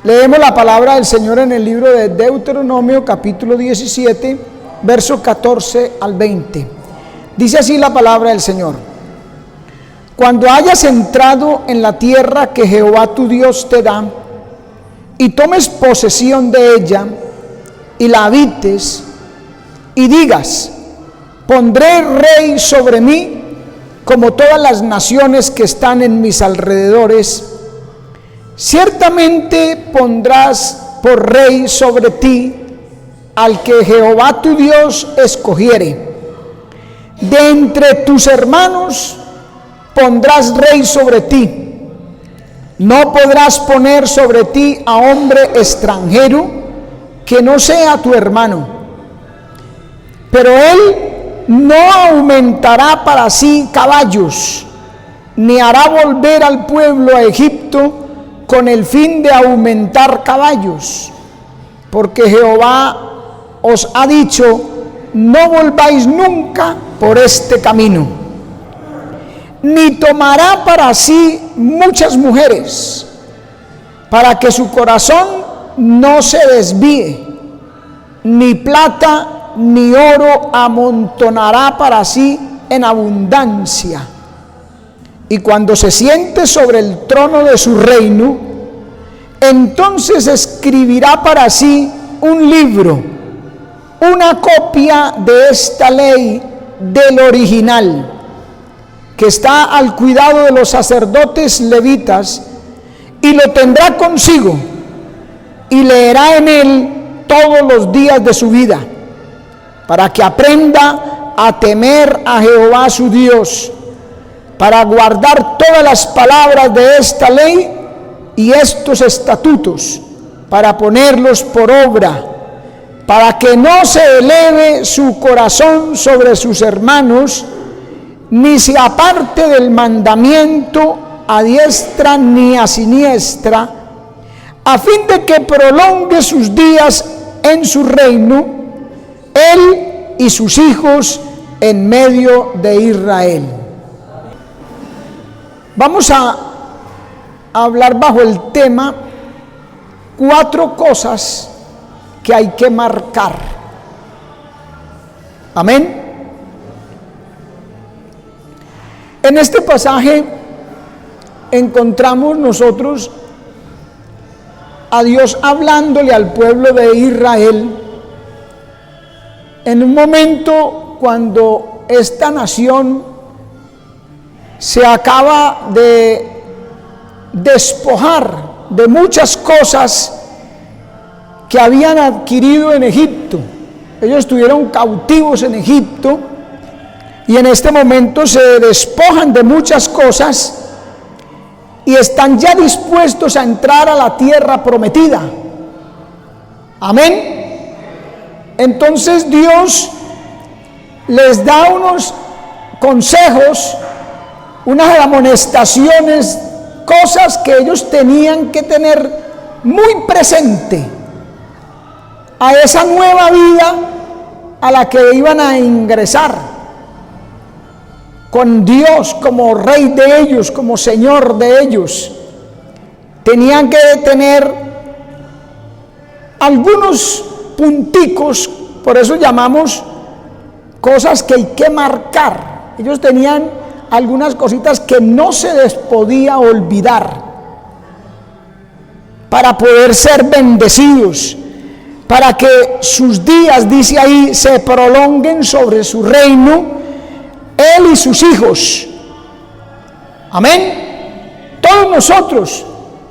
Leemos la palabra del Señor en el libro de Deuteronomio, capítulo 17, versos 14 al 20. Dice así la palabra del Señor: Cuando hayas entrado en la tierra que Jehová tu Dios te da, y tomes posesión de ella, y la habites, y digas: pondré rey sobre mí, como todas las naciones que están en mis alrededores, ciertamente pondrás por rey sobre ti al que Jehová tu Dios escogiere. De entre tus hermanos pondrás rey sobre ti. No podrás poner sobre ti a hombre extranjero que no sea tu hermano. Pero él no aumentará para sí caballos, ni hará volver al pueblo a Egipto con el fin de aumentar caballos, porque Jehová os ha dicho: no volváis nunca por este camino. Ni tomará para sí muchas mujeres, para que su corazón no se desvíe, ni plata ni oro amontonará para sí en abundancia. Y cuando se siente sobre el trono de su reino, entonces escribirá para sí un libro, una copia de esta ley del original, que está al cuidado de los sacerdotes levitas, y lo tendrá consigo, y leerá en él todos los días de su vida, para que aprenda a temer a Jehová su Dios, para guardar todas las palabras de esta ley y estos estatutos, para ponerlos por obra, para que no se eleve su corazón sobre sus hermanos, ni se aparte del mandamiento a diestra ni a siniestra, a fin de que prolongue sus días en su reino, él y sus hijos en medio de Israel. Vamos a hablar bajo el tema 4 cosas que hay que marcar. Amén. En este pasaje encontramos nosotros a Dios hablándole al pueblo de Israel en un momento cuando esta nación se acaba de despojar de muchas cosas que habían adquirido en Egipto. Ellos estuvieron cautivos en Egipto y en este momento se despojan de muchas cosas y están ya dispuestos a entrar a la tierra prometida. Amén. Entonces Dios les da unos consejos, unas amonestaciones, cosas que ellos tenían que tener muy presente a esa nueva vida a la que iban a ingresar, con Dios como Rey de ellos, como Señor de ellos. Tenían que tener algunos punticos, por eso llamamos cosas que hay que marcar. Ellos tenían algunas cositas que no se les podía olvidar para poder ser bendecidos, para que sus días, dice ahí, se prolonguen sobre su reino, él y sus hijos. Amén. Todos nosotros,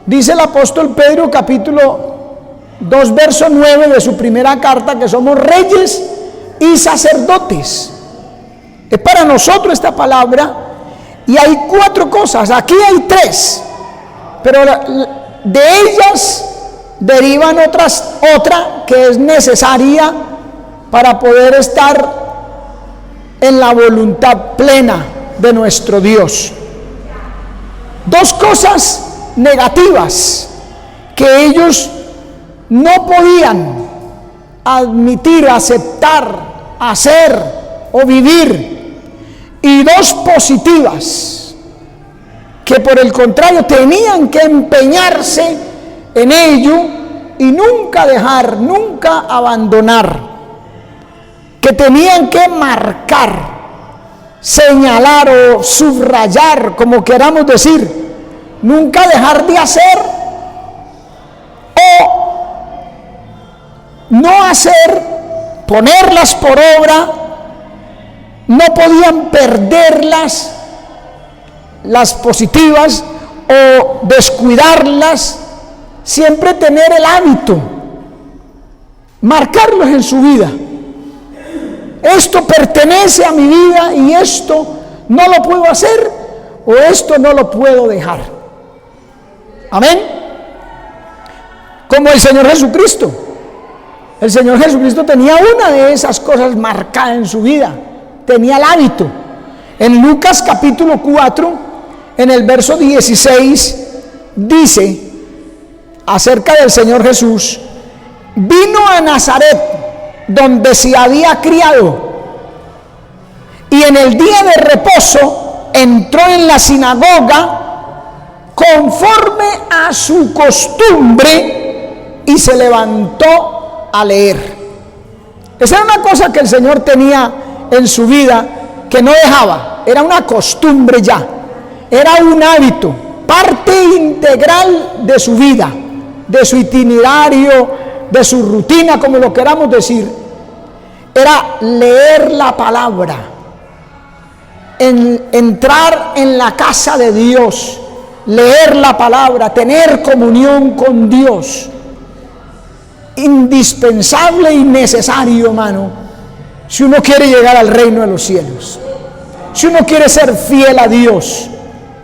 dice el apóstol Pedro, capítulo 2, verso 9 de su primera carta, que somos reyes y sacerdotes. Es para nosotros esta palabra. Y hay 4 cosas, aquí hay 3, pero de ellas derivan otra que es necesaria para poder estar en la voluntad plena de nuestro Dios. 2 cosas negativas que ellos no podían admitir, aceptar, hacer o vivir, y 2 positivas que por el contrario tenían que empeñarse en ello y nunca dejar, nunca abandonar, que tenían que marcar, señalar o subrayar, como queramos decir, nunca dejar de hacer o no hacer, ponerlas por obra, no podían perderlas, las positivas, o descuidarlas, siempre tener el hábito, marcarlos en su vida. Esto pertenece a mi vida y esto no lo puedo hacer o esto no lo puedo dejar. Amén. Como el Señor Jesucristo. El Señor Jesucristo tenía una de esas cosas marcada en su vida. Tenía el hábito. En Lucas capítulo 4, en el verso 16, dice acerca del Señor Jesús: vino a Nazaret, donde se había criado, y en el día de reposo entró en la sinagoga conforme a su costumbre y se levantó a leer. Esa era una cosa que el Señor tenía en su vida, que no dejaba, era una costumbre ya, era un hábito, parte integral de su vida, de su itinerario, de su rutina, como lo queramos decir. Era leer la palabra, entrar en la casa de Dios, leer la palabra, tener comunión con Dios. Indispensable y necesario, hermano, si uno quiere llegar al reino de los cielos, si uno quiere ser fiel a Dios.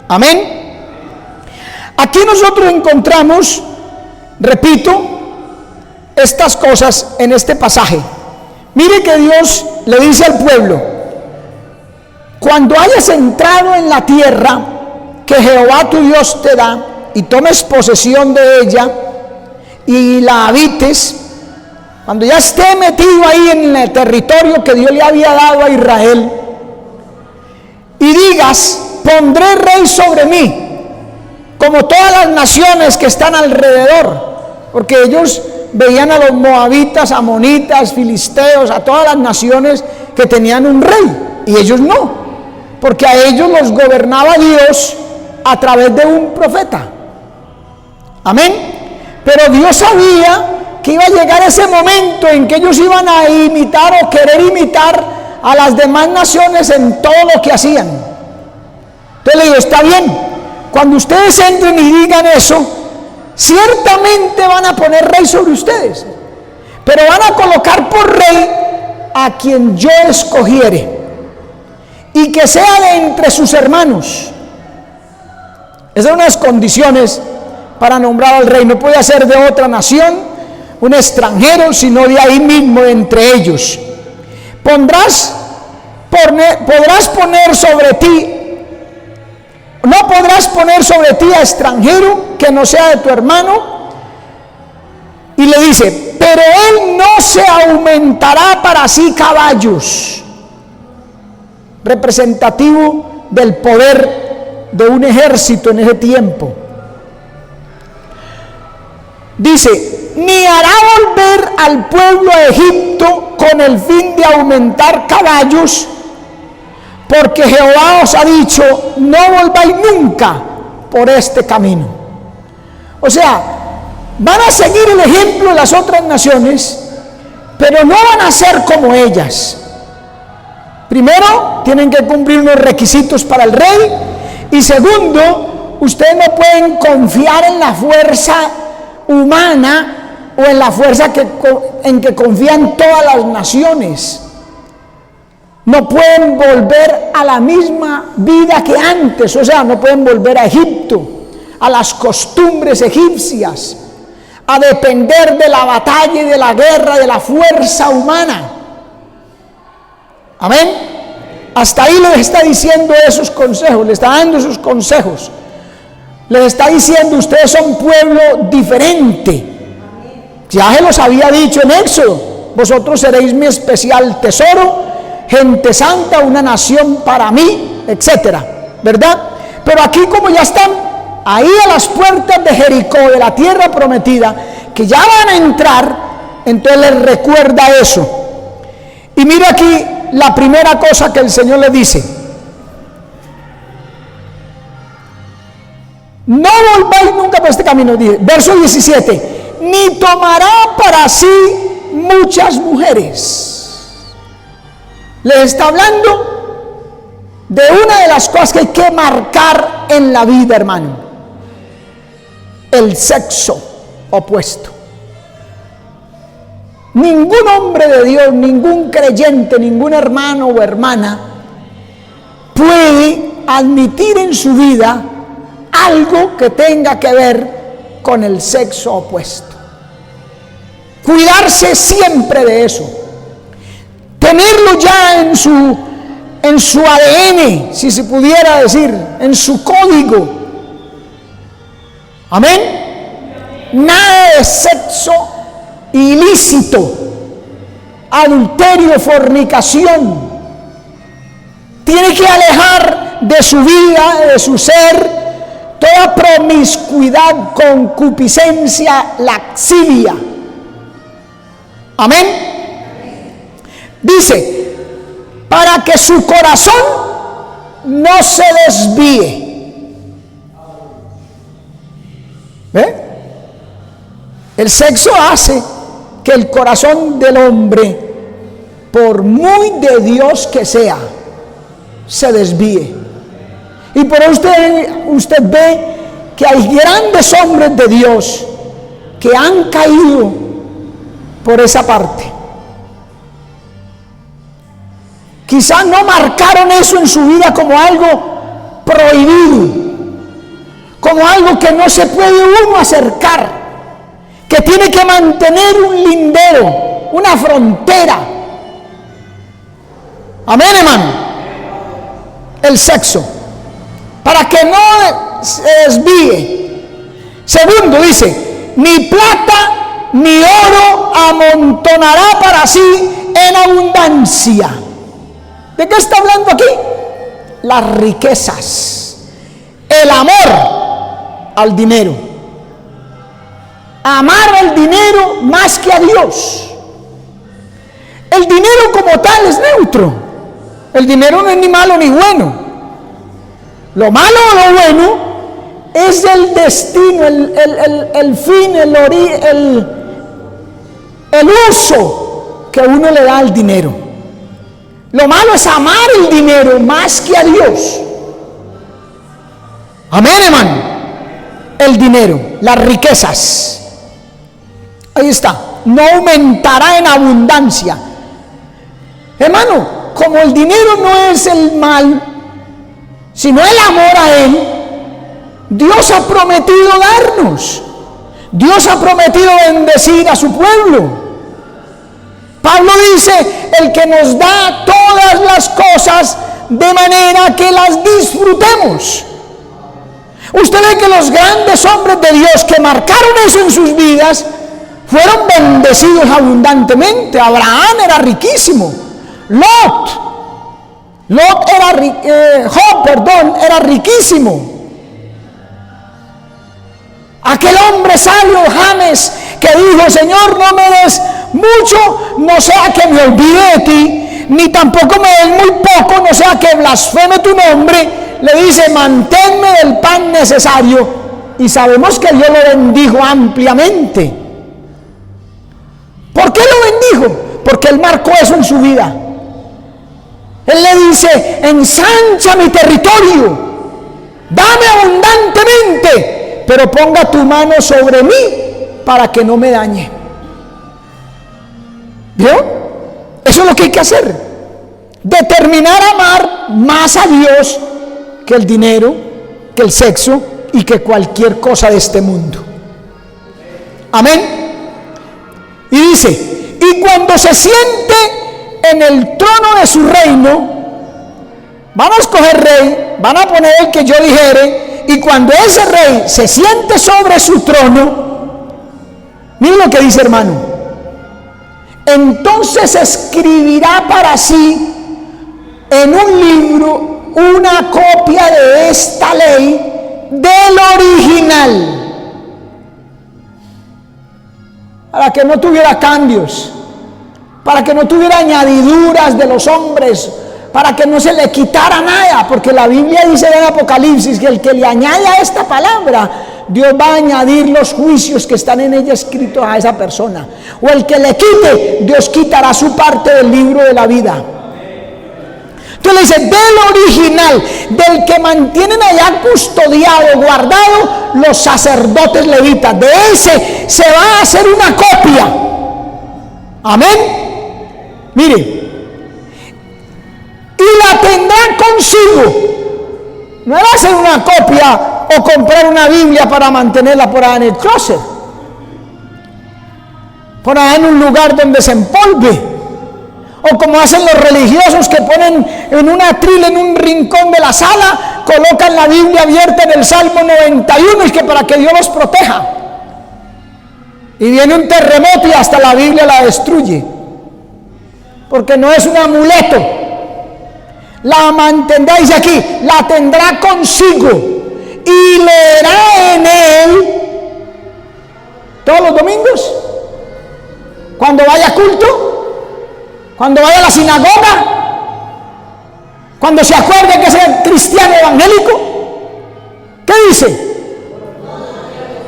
Amén. Aquí nosotros encontramos, repito, estas cosas en este pasaje. Mire que Dios le dice al pueblo: cuando hayas entrado en la tierra que Jehová tu Dios te da y tomes posesión de ella y la habites, cuando ya esté metido ahí en el territorio que Dios le había dado a Israel, y digas: pondré rey sobre mí, como todas las naciones que están alrededor, porque ellos veían a los moabitas, amonitas, filisteos, a todas las naciones que tenían un rey, y ellos no, porque a ellos los gobernaba Dios a través de un profeta. Amén. Pero Dios sabía que iba a llegar ese momento en que ellos iban a imitar o querer imitar a las demás naciones en todo lo que hacían. Entonces le digo: está bien, cuando ustedes entren y digan eso, ciertamente van a poner rey sobre ustedes, pero van a colocar por rey a quien yo escogiere, y que sea de entre sus hermanos. Esas son unas condiciones para nombrar al rey. No puede ser de otra nación, un extranjero, sino de ahí mismo, de entre ellos. Podrás poner sobre ti, no podrás poner sobre ti a extranjero que no sea de tu hermano. Y le dice: pero él no se aumentará para sí caballos, representativo del poder de un ejército en ese tiempo. Dice: ni hará volver al pueblo a Egipto con el fin de aumentar caballos, porque Jehová os ha dicho: no volváis nunca por este camino. O sea, van a seguir el ejemplo de las otras naciones, pero no van a ser como ellas. Primero, tienen que cumplir unos requisitos para el rey, y segundo, ustedes no pueden confiar en la fuerza humana o en la fuerza en que confían todas las naciones. No pueden volver a la misma vida que antes, o sea, no pueden volver a Egipto, a las costumbres egipcias, a depender de la batalla y de la guerra, de la fuerza humana. Amén. Hasta ahí les está diciendo esos consejos, le está dando esos consejos. Les está diciendo: ustedes son pueblo diferente. Ya se los había dicho en Éxodo: vosotros seréis mi especial tesoro, gente santa, una nación para mí, etcétera, ¿verdad? Pero aquí, como ya están ahí a las puertas de Jericó, de la tierra prometida, que ya van a entrar, entonces les recuerda eso. Y mira aquí la primera cosa que el Señor le dice: no volváis nunca por este camino. Verso 17: ni tomará para sí muchas mujeres. Le está hablando de una de las cosas que hay que marcar en la vida, hermano: el sexo opuesto. Ningún hombre de Dios, ningún creyente, ningún hermano o hermana puede admitir en su vida algo que tenga que ver con el sexo opuesto. Cuidarse siempre de eso. Tenerlo ya en su ADN, si se pudiera decir, en su código. Amén. Nada de sexo ilícito, adulterio, fornicación. Tiene que alejar de su vida, de su ser, toda promiscuidad, concupiscencia, laxilia. Amén. Dice, para que su corazón no se desvíe. ¿Ve? El sexo hace que el corazón del hombre, por muy de Dios que sea, se desvíe. Y por usted ve que hay grandes hombres de Dios que han caído por esa parte. Quizás no marcaron eso en su vida como algo prohibido, como algo que no se puede uno acercar, que tiene que mantener un lindero, una frontera. Amén, hermano. El sexo, para que no se desvíe. Segundo, dice, ni plata ni oro amontonará para sí en abundancia. ¿De qué está hablando aquí? Las riquezas, el amor al dinero. Amar al dinero más que a Dios. El dinero como tal es neutro. El dinero no es ni malo ni bueno. Lo malo o lo bueno es el destino, el fin, el uso que uno le da al dinero. Lo malo es amar el dinero más que a Dios. Amén, hermano. El dinero, las riquezas. Ahí está. No aumentará en abundancia. Hermano, como el dinero no es el mal, sino el amor a Él, Dios ha prometido darnos. Dios ha prometido bendecir a su pueblo. Pablo dice, el que nos da todas las cosas de manera que las disfrutemos. Usted ve que los grandes hombres de Dios que marcaron eso en sus vidas fueron bendecidos abundantemente. Abraham era riquísimo. Job era riquísimo. Aquel hombre sabio, James, que dijo, Señor, no me des mucho, no sea que me olvide de ti, ni tampoco me des muy poco, no sea que blasfeme tu nombre. Le dice, manténme del pan necesario. Y sabemos que Dios lo bendijo ampliamente. ¿Por qué lo bendijo? Porque Él marcó eso en su vida. Él le dice, ensancha mi territorio, dame abundantemente, pero ponga tu mano sobre mí para que no me dañe. ¿Vio? Eso es lo que hay que hacer. Determinar amar más a Dios que el dinero, que el sexo y que cualquier cosa de este mundo. Amén. Y dice, y cuando se siente en el trono de su reino, van a escoger rey, van a poner el que yo dijere, y cuando ese rey se siente sobre su trono, miren lo que dice, hermano, entonces escribirá para sí en un libro una copia de esta ley del original, para que no tuviera cambios, para que no tuviera añadiduras de los hombres, para que no se le quitara nada, porque la Biblia dice en Apocalipsis que el que le añada esta palabra, Dios va a añadir los juicios que están en ella escritos a esa persona, o el que le quite, Dios quitará su parte del libro de la vida. Entonces le dice, del original, del que mantienen allá custodiado, guardado los sacerdotes levitas, de ese se va a hacer una copia. Amén. Mire, y la tendrá consigo. No va a hacer una copia o comprar una Biblia para mantenerla por allá en el closet, por allá en un lugar donde se empolve. O como hacen los religiosos, que ponen en un atril, en un rincón de la sala, colocan la Biblia abierta en el Salmo 91, y que para que Dios los proteja. Y viene un terremoto y hasta la Biblia la destruye, porque no es un amuleto. La mantendrá, dice aquí, la tendrá consigo y leerá en él todos los domingos, cuando vaya a culto, cuando vaya a la sinagoga, cuando se acuerde que es el cristiano evangélico. ¿Qué dice?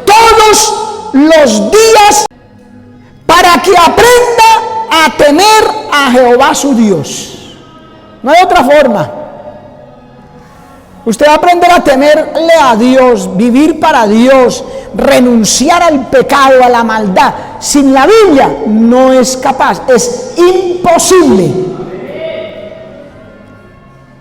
Todos los días, para que aprenda a temer a Jehová su Dios. No hay otra forma. Usted va a aprender a temerle a Dios, vivir para Dios, renunciar al pecado, a la maldad. Sin la Biblia no es capaz, es imposible.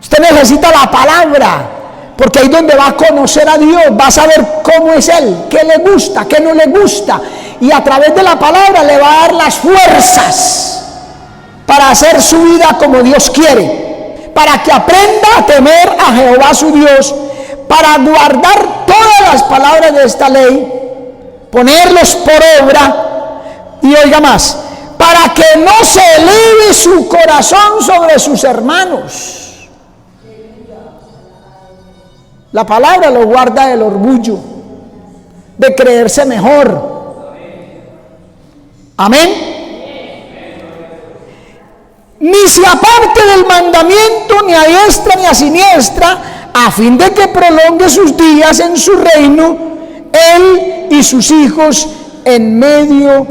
Usted necesita la palabra, porque ahí es donde va a conocer a Dios, va a saber cómo es Él, qué le gusta, qué no le gusta, y a través de la palabra le va a dar las fuerzas para hacer su vida como Dios quiere, para que aprenda a temer a Jehová su Dios, para guardar todas las palabras de esta ley, ponerlos por obra. Y oiga más, para que no se eleve su corazón sobre sus hermanos. La palabra lo guarda del orgullo, de creerse mejor. Amén. Ni se aparte del mandamiento, ni a diestra ni a siniestra, a fin de que prolongue sus días en su reino, él y sus hijos en medio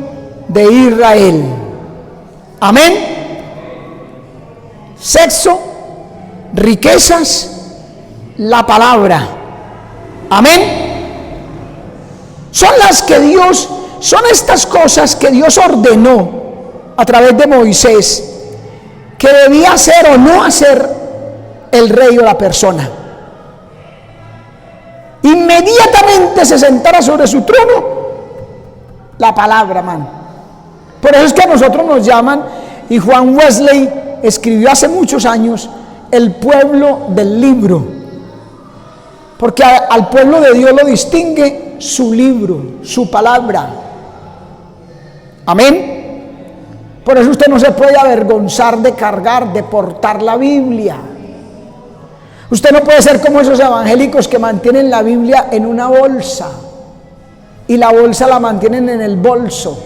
de Israel. Amén. Sexo, riquezas, la palabra. Amén. Son las que Dios, son estas cosas que Dios ordenó a través de Moisés, que debía hacer o no hacer el rey o la persona. Inmediatamente se sentara sobre su trono la palabra, man. Por eso es que a nosotros nos llaman, y Juan Wesley escribió hace muchos años, el pueblo del libro, porque al pueblo de Dios lo distingue su libro, su palabra. Amén. Por eso usted no se puede avergonzar de cargar, de portar la Biblia. Usted no puede ser como esos evangélicos que mantienen la Biblia en una bolsa y la bolsa la mantienen en el bolso.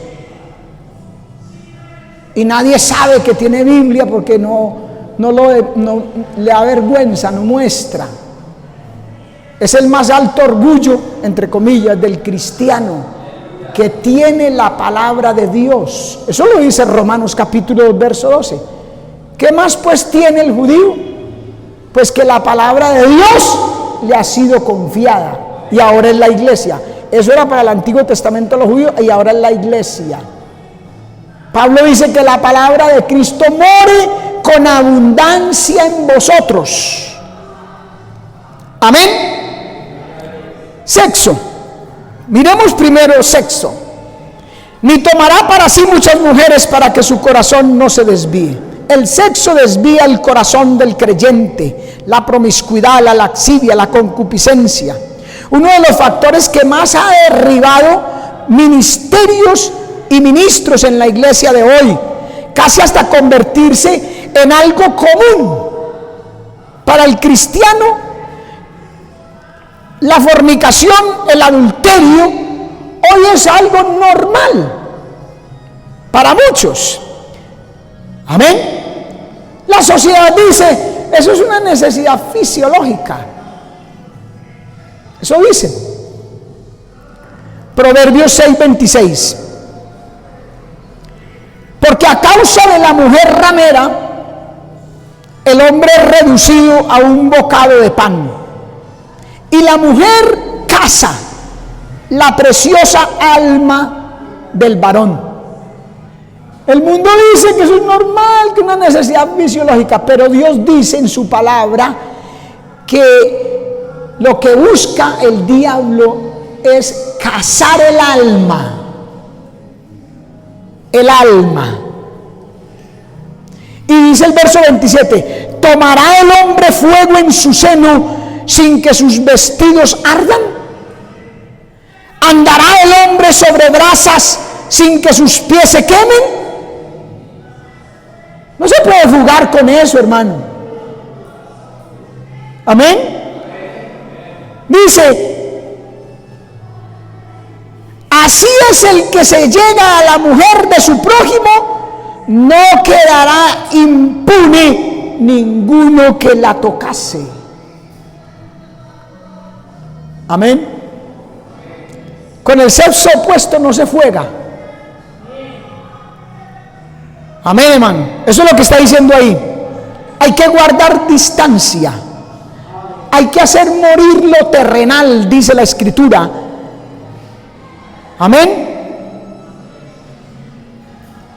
Y nadie sabe que tiene Biblia porque no le da vergüenza, no muestra. Es el más alto orgullo, entre comillas, del cristiano, que tiene la palabra de Dios. Eso lo dice Romanos capítulo 2, verso 12. ¿Qué más pues tiene el judío? Pues que la palabra de Dios le ha sido confiada, y ahora es la iglesia. Eso era para el Antiguo Testamento de los judíos, y ahora es la iglesia. Pablo dice que la palabra de Cristo more con abundancia en vosotros. Amén. Sexo. Miremos primero sexo. Ni tomará para sí muchas mujeres, para que su corazón no se desvíe. El sexo desvía el corazón del creyente, la promiscuidad, la lascivia, la concupiscencia. Uno de los factores que más ha derribado ministerios y ministros en la iglesia de hoy, casi hasta convertirse en algo común para el cristiano, la fornicación, el adulterio, hoy es algo normal para muchos. Amén. La sociedad dice, eso es una necesidad fisiológica. Eso dicen. Proverbios 6:26. Porque a causa de la mujer ramera, el hombre es reducido a un bocado de pan. Y la mujer caza la preciosa alma del varón. El mundo dice que eso es normal, que es una necesidad fisiológica, pero Dios dice en su palabra que lo que busca el diablo es cazar el alma. El alma. Y dice el verso 27, ¿tomará el hombre fuego en su seno sin que sus vestidos ardan? ¿Andará el hombre sobre brasas sin que sus pies se quemen? No se puede jugar con eso, hermano. Amén. Dice, así es el que se llega a la mujer de su prójimo, no quedará impune ninguno que la tocase. Amén. Con el sexo opuesto no se juega. Amén, hermano. Eso es lo que está diciendo ahí. Hay que guardar distancia. Hay que hacer morir lo terrenal, dice la Escritura. Amén.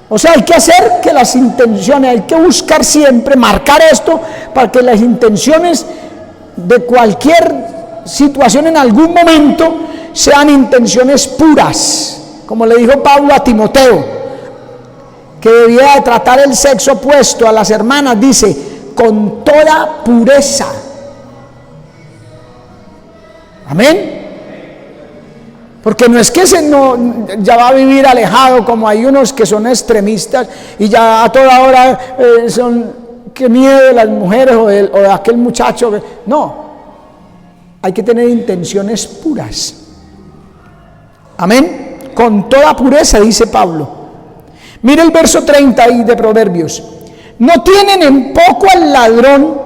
O sea, hay que hacer que las intenciones, hay que buscar siempre, marcar esto, para que las intenciones de cualquier situación en algún momento sean intenciones puras. Como le dijo Pablo a Timoteo, que debía de tratar el sexo opuesto a las hermanas, dice, con toda pureza. Amén. Porque no es que ya va a vivir alejado, como hay unos que son extremistas y ya a toda hora son, qué miedo de las mujeres o de aquel muchacho. No, hay que tener intenciones puras. Amén. Con toda pureza, dice Pablo. Mire el verso 30 ahí de Proverbios. No tienen en poco al ladrón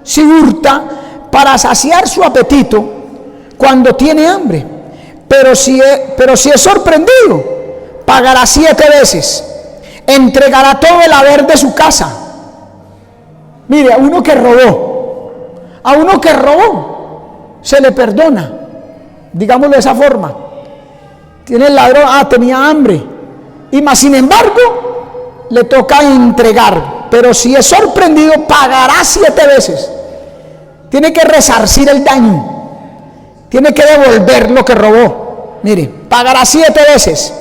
si hurta para saciar su apetito cuando tiene hambre. Pero si es sorprendido, pagará 7 veces. Entregará todo el haber de su casa. Mire, a uno que robó, se le perdona. Digámoslo de esa forma. Tiene el ladrón, tenía hambre. Y más sin embargo, le toca entregar. Pero si es sorprendido, pagará 7 veces. Tiene que resarcir el daño. Tiene que devolver lo que robó. Mire, pagará 7 veces.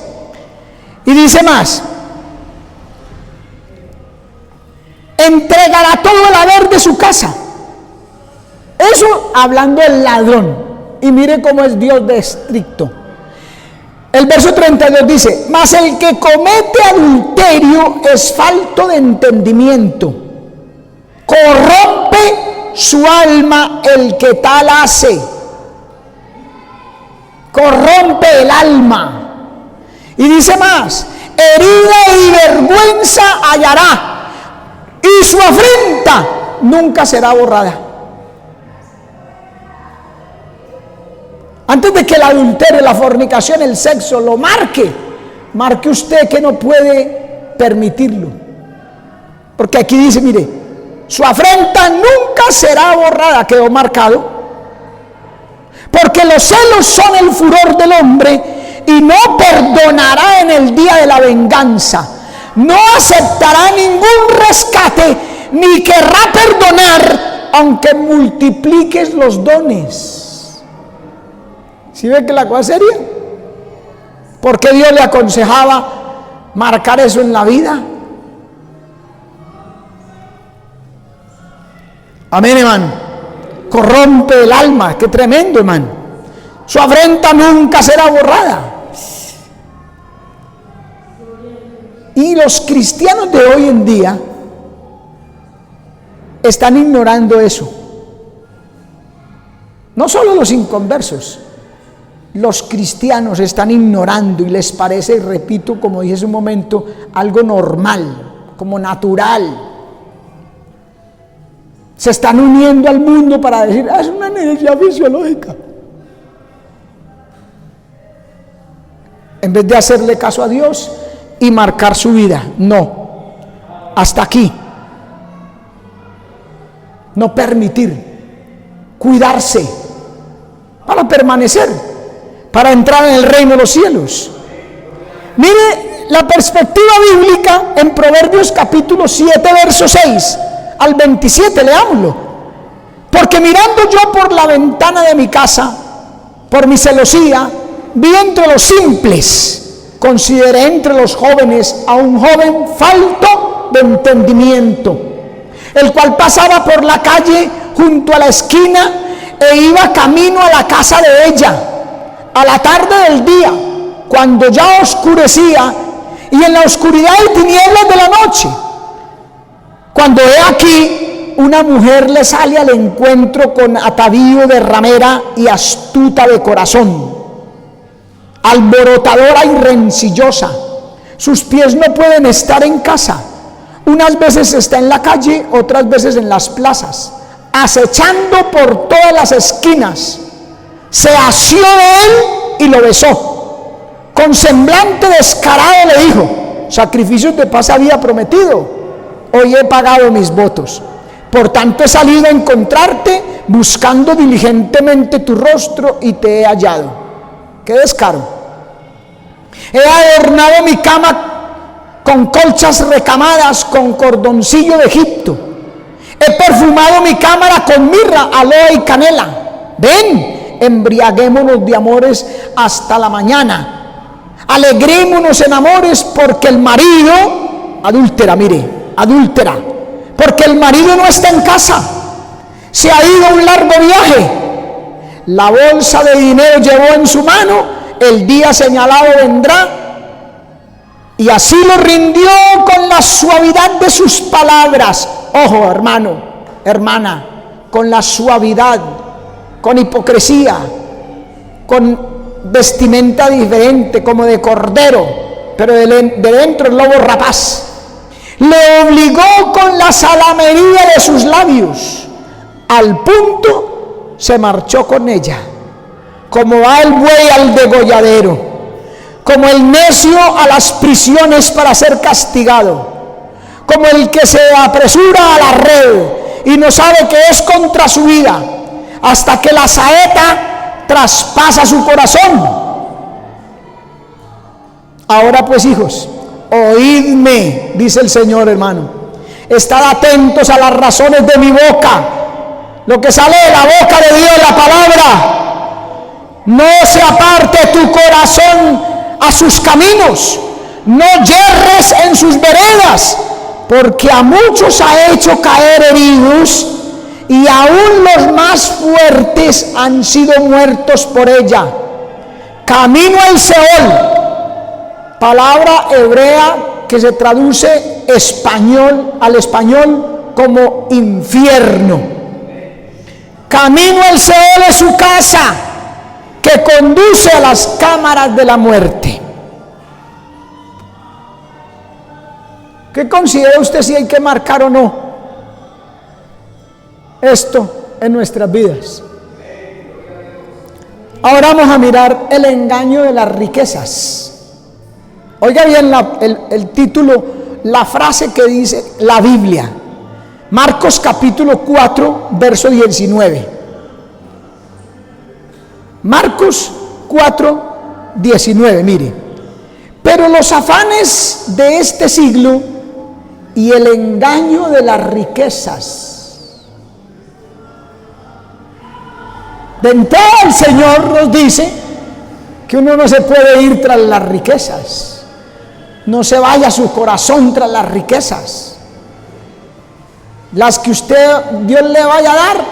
Y dice más. Entregará todo el haber de su casa. Eso hablando del ladrón. Y mire cómo es Dios de estricto. El verso 32 dice, mas el que comete adulterio es falto de entendimiento. Corrompe su alma el que tal hace. Corrompe el alma. Y dice más, herida y vergüenza hallará, y su afrenta nunca será borrada. Antes de que el adulterio, la fornicación, el sexo lo marque usted que no puede permitirlo. Porque aquí dice, mire, su afrenta nunca será borrada, quedó marcado. Porque los celos son el furor del hombre y no perdonará en el día de la venganza. No aceptará ningún rescate ni querrá perdonar aunque multipliques los dones. ¿Sí ve que la cosa es seria? ¿Por qué Dios le aconsejaba marcar eso en la vida? Amén, hermano. Corrompe el alma. Qué tremendo, hermano. Su afrenta nunca será borrada. Y los cristianos de hoy en día están ignorando eso. No solo los inconversos, los cristianos están ignorando y les parece, repito, como dije hace un momento, algo normal, como natural. Se están uniendo al mundo para decir, es una energía fisiológica. En vez de hacerle caso a Dios y marcar su vida. No, hasta aquí. No permitir, cuidarse para permanecer, para entrar en el reino de los cielos. Mire la perspectiva bíblica en Proverbios capítulo 7, verso 6 al 27, leámoslo. Porque mirando yo por la ventana de mi casa, por mi celosía, vi entre los simples, consideré entre los jóvenes a un joven falto de entendimiento, el cual pasaba por la calle junto a la esquina e iba camino a la casa de ella, a la tarde del día, cuando ya oscurecía, y en la oscuridad y tinieblas de la noche, cuando he aquí una mujer le sale al encuentro con atavío de ramera y astuta de corazón, alborotadora y rencillosa. Sus pies no pueden estar en casa, unas veces está en la calle, otras veces en las plazas, acechando por todas las esquinas. Se asió de él y lo besó. Con semblante descarado le dijo, sacrificios de paz había prometido, hoy he pagado mis votos. Por tanto he salido a encontrarte, buscando diligentemente tu rostro, y te he hallado. ¡Qué descaro! He adornado mi cama con colchas recamadas, con cordoncillo de Egipto. He perfumado mi cámara con mirra, aloe y canela. Ven, embriaguémonos de amores hasta la mañana. Alegrémonos en amores, porque el marido, adúltera, mire, adúltera, porque el marido no está en casa, se ha ido a un largo viaje. La bolsa de dinero llevó en su mano, el día señalado vendrá, y así lo rindió con la suavidad de sus palabras. Ojo, hermano, hermana, con la suavidad, con hipocresía, con vestimenta diferente, como de cordero, pero de dentro el lobo rapaz. Le obligó con la salamería de sus labios, al punto se marchó con ella, como va el buey al degolladero, como el necio a las prisiones para ser castigado, como el que se apresura a la red y no sabe que es contra su vida, hasta que la saeta traspasa su corazón. Ahora pues, hijos, oídme, dice el Señor, hermano, estad atentos a las razones de mi boca, lo que sale de la boca de Dios, la palabra. No se aparte tu corazón a sus caminos, no yerres en sus veredas, porque a muchos ha hecho caer heridos, y aún los más fuertes han sido muertos por ella. Camino al Seol, palabra hebrea que se traduce al español como infierno. Camino al Seol es su casa, que conduce a las cámaras de la muerte. ¿Qué considera usted si hay que marcar o no esto en nuestras vidas? Ahora vamos a mirar el engaño de las riquezas. Oiga bien el título, la frase que dice la Biblia. Marcos capítulo 4, verso 19. Marcos 4, 19, mire. Pero los afanes de este siglo y el engaño de las riquezas. De entrada el Señor nos dice que uno no se puede ir tras las riquezas. No se vaya su corazón tras las riquezas. Las que Dios le vaya a dar,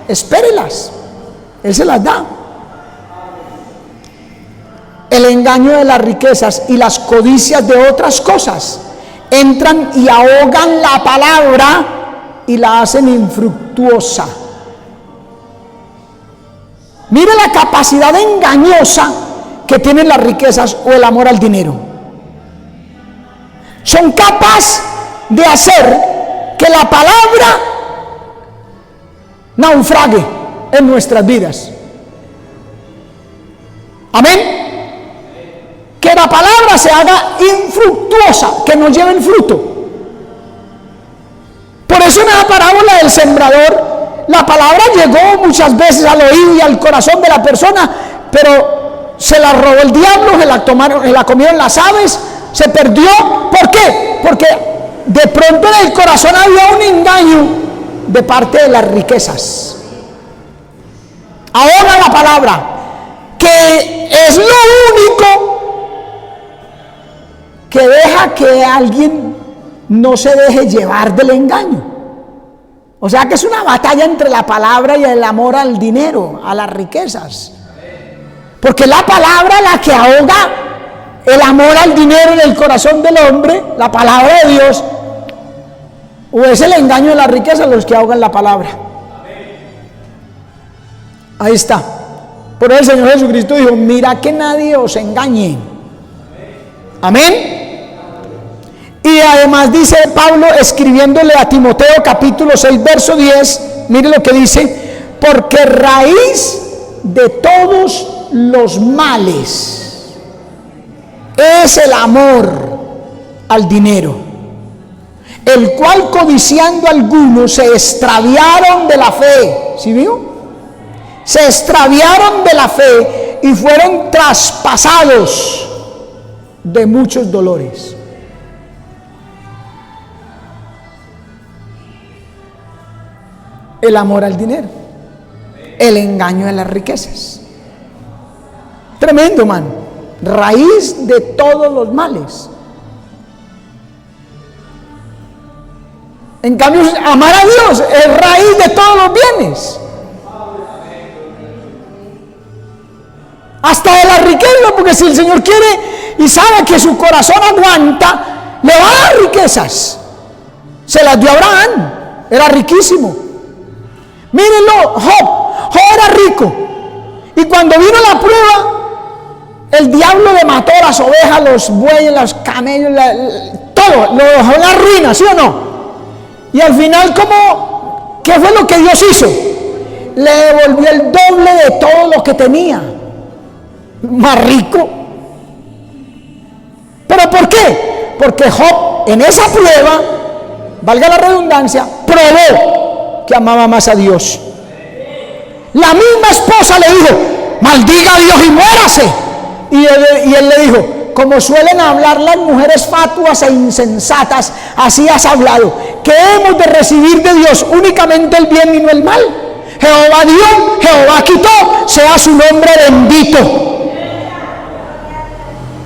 espérelas. Él se las da. El engaño de las riquezas y las codicias de otras cosas entran y ahogan la palabra y la hacen infructuosa. Mire la capacidad engañosa que tienen las riquezas o el amor al dinero. Son capaces de hacer que la palabra naufrague en nuestras vidas. Amén. Que la palabra se haga infructuosa, que no lleve el fruto. Por eso en la parábola del sembrador, la palabra llegó muchas veces al oído y al corazón de la persona, pero se la robó el diablo, se la comieron las aves, se perdió. ¿Por qué? Porque de pronto en el corazón había un engaño de parte de las riquezas. Ahora la palabra, que es lo único que deja que alguien no se deje llevar del engaño. O sea que es una batalla entre la palabra y el amor al dinero, a las riquezas. Porque la palabra la que ahoga el amor al dinero en el corazón del hombre, la palabra de Dios, o es el engaño de la riqueza los que ahogan la palabra. Ahí está. Por eso el Señor Jesucristo dijo: mira que nadie os engañe. Amén. Y además dice Pablo, escribiéndole a Timoteo capítulo 6 verso 10, mire lo que dice: porque raíz de todos los males es el amor al dinero, el cual codiciando algunos se extraviaron de la fe. ¿Sí vio? Se extraviaron de la fe y fueron traspasados de muchos dolores. El amor al dinero, el engaño de las riquezas. Tremendo, man. Raíz de todos los males. En cambio, amar a Dios es raíz de todos los bienes. Hasta de la riqueza, porque si el Señor quiere y sabe que su corazón aguanta, le va a dar riquezas. Se las dio a Abraham, era riquísimo. Mírenlo, Job era rico, y cuando vino la prueba, el diablo le mató las ovejas, los bueyes, los camellos, todo, lo dejó en la ruina, ¿sí o no? Y al final, ¿qué fue lo que Dios hizo? Le devolvió el doble de todo lo que tenía, más rico. ¿Pero por qué? Porque Job en esa prueba, valga la redundancia, probó que amaba más a Dios. La misma esposa le dijo: maldiga a Dios y muérase. Y él le dijo: como suelen hablar las mujeres fatuas e insensatas, así has hablado, que hemos de recibir de Dios únicamente el bien y no el mal. Jehová dio, Jehová quitó, sea su nombre bendito.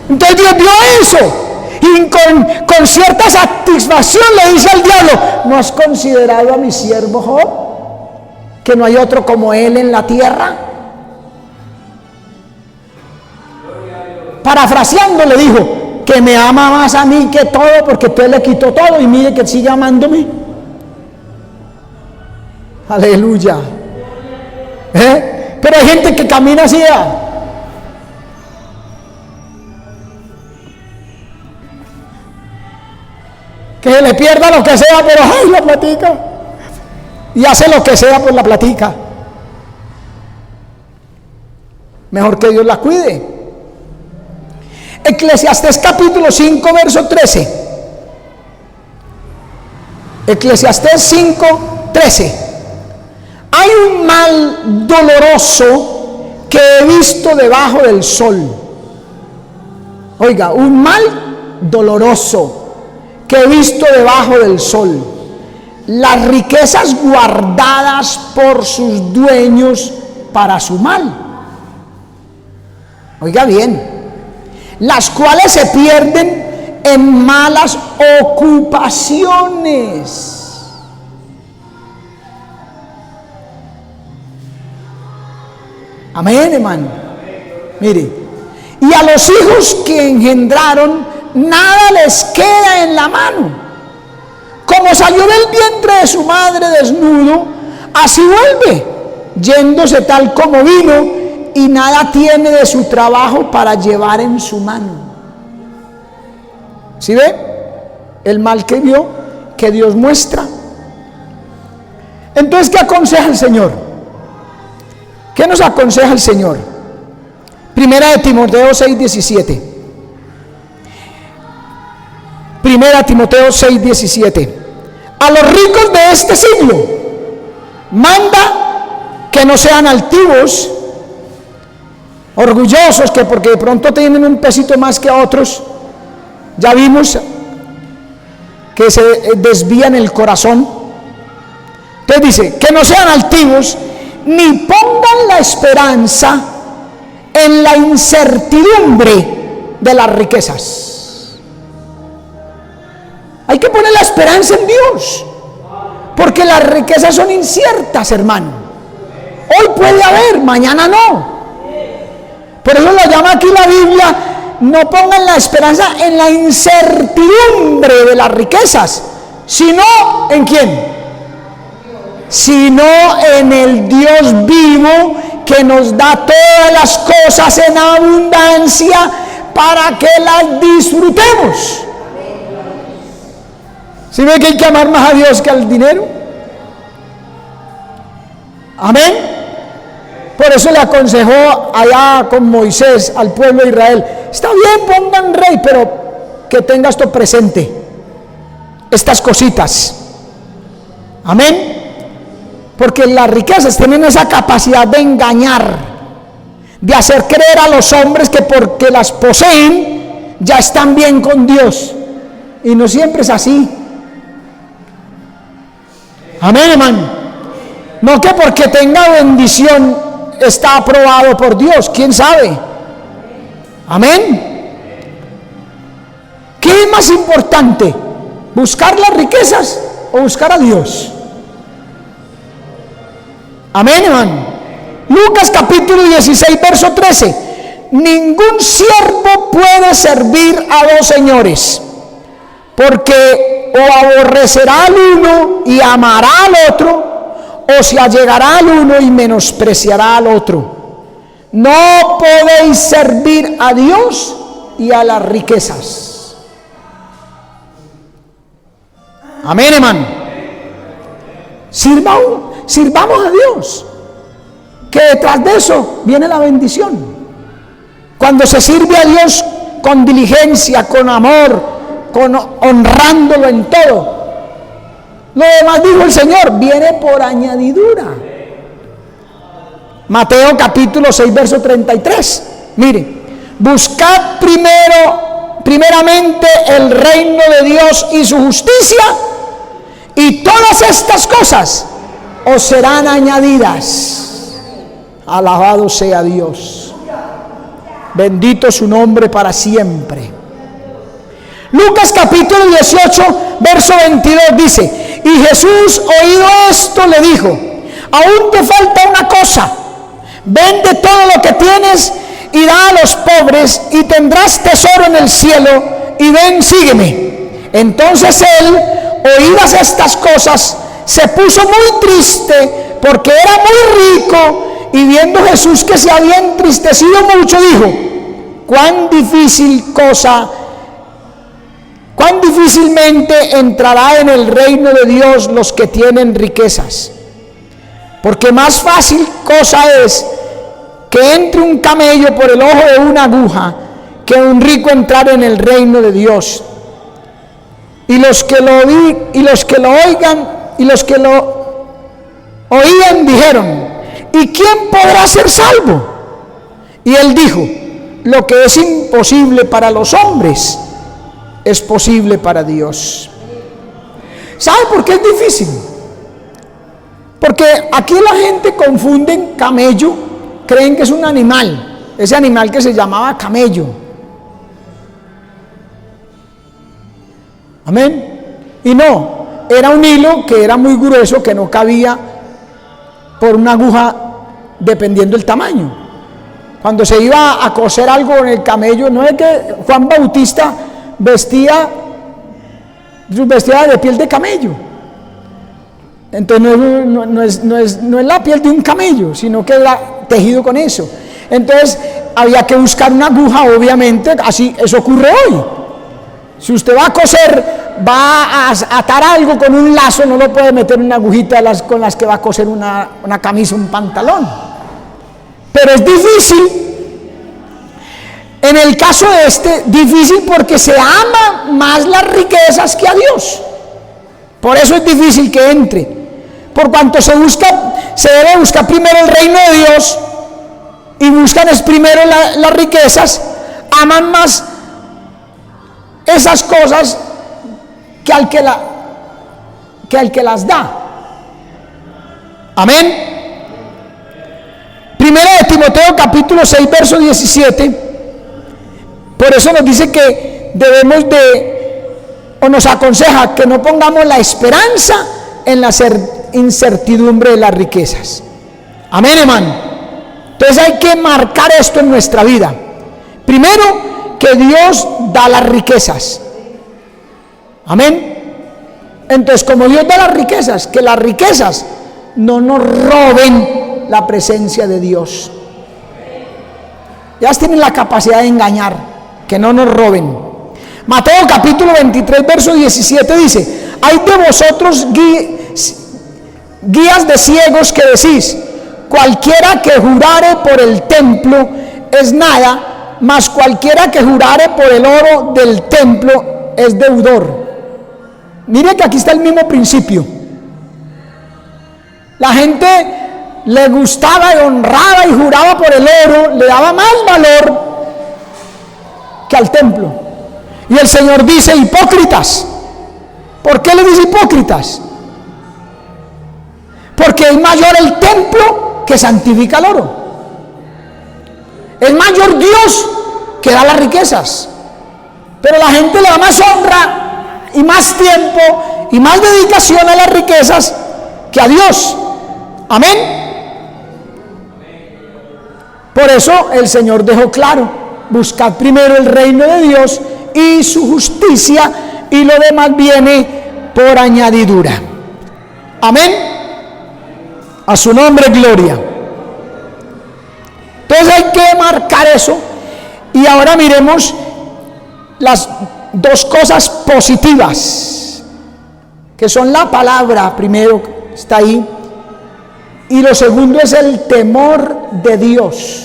Entonces Dios vio eso y con cierta satisfacción le dice al diablo: ¿no has considerado a mi siervo Job, que no hay otro como él en la tierra? Parafraseando le dijo: que me ama más a mí que todo, porque usted le quitó todo y mire que sigue amándome. Aleluya. Pero hay gente que camina así, que se le pierda lo que sea, pero ¡ay, la platica! Y hace lo que sea por la platica. Mejor que Dios la cuide. Eclesiastés capítulo 5 verso 13. Eclesiastés 5, 13. Hay un mal doloroso que he visto debajo del sol. Oiga, un mal doloroso que he visto debajo del sol: las riquezas guardadas por sus dueños para su mal. Oiga bien, las cuales se pierden en malas ocupaciones. Amén, hermano. Mire, y a los hijos que engendraron nada les queda en la mano. Como salió del vientre de su madre desnudo, así vuelve. yéndose tal como vino, y nada tiene de su trabajo para llevar en su mano. ¿Sí ve? El mal que vio, que Dios muestra. Entonces, ¿qué aconseja el Señor? ¿Qué nos aconseja el Señor? Primera de Timoteo 6:17. Primera Timoteo 6:17. A los ricos de este siglo manda que no sean altivos, orgullosos, que porque de pronto tienen un pesito más que otros, ya vimos que se desvían el corazón. Entonces dice, que no sean altivos, ni pongan la esperanza en la incertidumbre de las riquezas. Hay que poner la esperanza en Dios, porque las riquezas son inciertas, hermano. Hoy puede haber, mañana no. Por eso lo llama aquí la Biblia, no pongan la esperanza en la incertidumbre de las riquezas, sino ¿en quién? Sino en el Dios vivo, que nos da todas las cosas en abundancia para que las disfrutemos. ¿Sí ve que hay que amar más a Dios que al dinero? Amén. Por eso le aconsejó allá con Moisés al pueblo de Israel: está bien, pongan rey, pero que tenga esto presente, estas cositas. Amén. Porque las riquezas tienen esa capacidad de engañar, de hacer creer a los hombres que porque las poseen ya están bien con Dios, y no siempre es así. Amén, hermano. No que porque tenga bendición está aprobado por Dios, quién sabe. Amén. ¿Qué es más importante? ¿Buscar las riquezas o buscar a Dios? Amén, hermano. Lucas capítulo 16, verso 13. Ningún siervo puede servir a dos señores, porque o aborrecerá al uno y amará al otro, o se allegará al uno y menospreciará al otro. No podéis servir a Dios y a las riquezas. Amén, hermano. Sirvamos a Dios, que detrás de eso viene la bendición. Cuando se sirve a Dios con diligencia, con amor, honrándolo en todo, lo demás, dijo el Señor, viene por añadidura. Mateo capítulo 6, verso 33. Mire, buscad primeramente el reino de Dios y su justicia, y todas estas cosas os serán añadidas. Alabado sea Dios. Bendito su nombre para siempre. Lucas capítulo 18, verso 22 dice: y Jesús, oído esto, le dijo: aún te falta una cosa, vende todo lo que tienes y da a los pobres, y tendrás tesoro en el cielo, y ven, sígueme. Entonces él, oídas estas cosas, se puso muy triste, porque era muy rico, y viendo Jesús que se había entristecido mucho, dijo: cuán difícilmente entrará en el reino de Dios los que tienen riquezas. Porque más fácil cosa es que entre un camello por el ojo de una aguja, que un rico entrar en el reino de Dios. Y los que lo oían dijeron: ¿y quién podrá ser salvo? Y él dijo: lo que es imposible para los hombres es posible para Dios. ¿Sabe por qué es difícil? Porque aquí la gente confunde camello, creen que es un animal, ese animal que se llamaba camello. Amén. Y no, era un hilo que era muy grueso, que no cabía por una aguja dependiendo del tamaño. Cuando se iba a coser algo en el camello, no es que Juan Bautista vestía de piel de camello. Entonces no es la piel de un camello, sino que era tejido con eso. Entonces había que buscar una aguja, obviamente, así eso ocurre hoy. Si usted va a coser, va a atar algo con un lazo, no lo puede meter en una agujita con las que va a coser una camisa, un pantalón. Pero es difícil. En el caso de difícil porque se ama más las riquezas que a Dios. Por eso es difícil que entre. Por cuanto se debe buscar primero el reino de Dios y buscan primero las riquezas, aman más esas cosas que al que las da. Amén. Primero de Timoteo capítulo 6 verso 17. Por eso nos dice que debemos o nos aconseja que no pongamos la esperanza en la incertidumbre de las riquezas. Amén, hermano. Entonces hay que marcar esto en nuestra vida. Primero, que Dios da las riquezas. Amén. Entonces, como Dios da las riquezas, que las riquezas no nos roben la presencia de Dios. Ya tienen la capacidad de engañar, que no nos roben. Mateo capítulo 23 verso 17 dice: hay de vosotros guías de ciegos que decís, cualquiera que jurare por el templo es nada, mas cualquiera que jurare por el oro del templo es deudor. Mire que aquí está el mismo principio. La gente le gustaba y honraba y juraba por el oro, le daba más valor que al templo. Y el Señor dice: hipócritas. ¿Por qué le dice hipócritas? Porque es mayor el templo que santifica el oro. Es mayor Dios que da las riquezas. Pero la gente le da más honra y más tiempo y más dedicación a las riquezas que a Dios. Amén. Por eso el Señor dejó claro: buscad primero el reino de Dios y su justicia, y lo demás viene por añadidura. Amén. A su nombre gloria. Entonces hay que marcar eso. Y ahora miremos las dos cosas positivas, que son la palabra, primero está ahí, y lo segundo es el temor de Dios.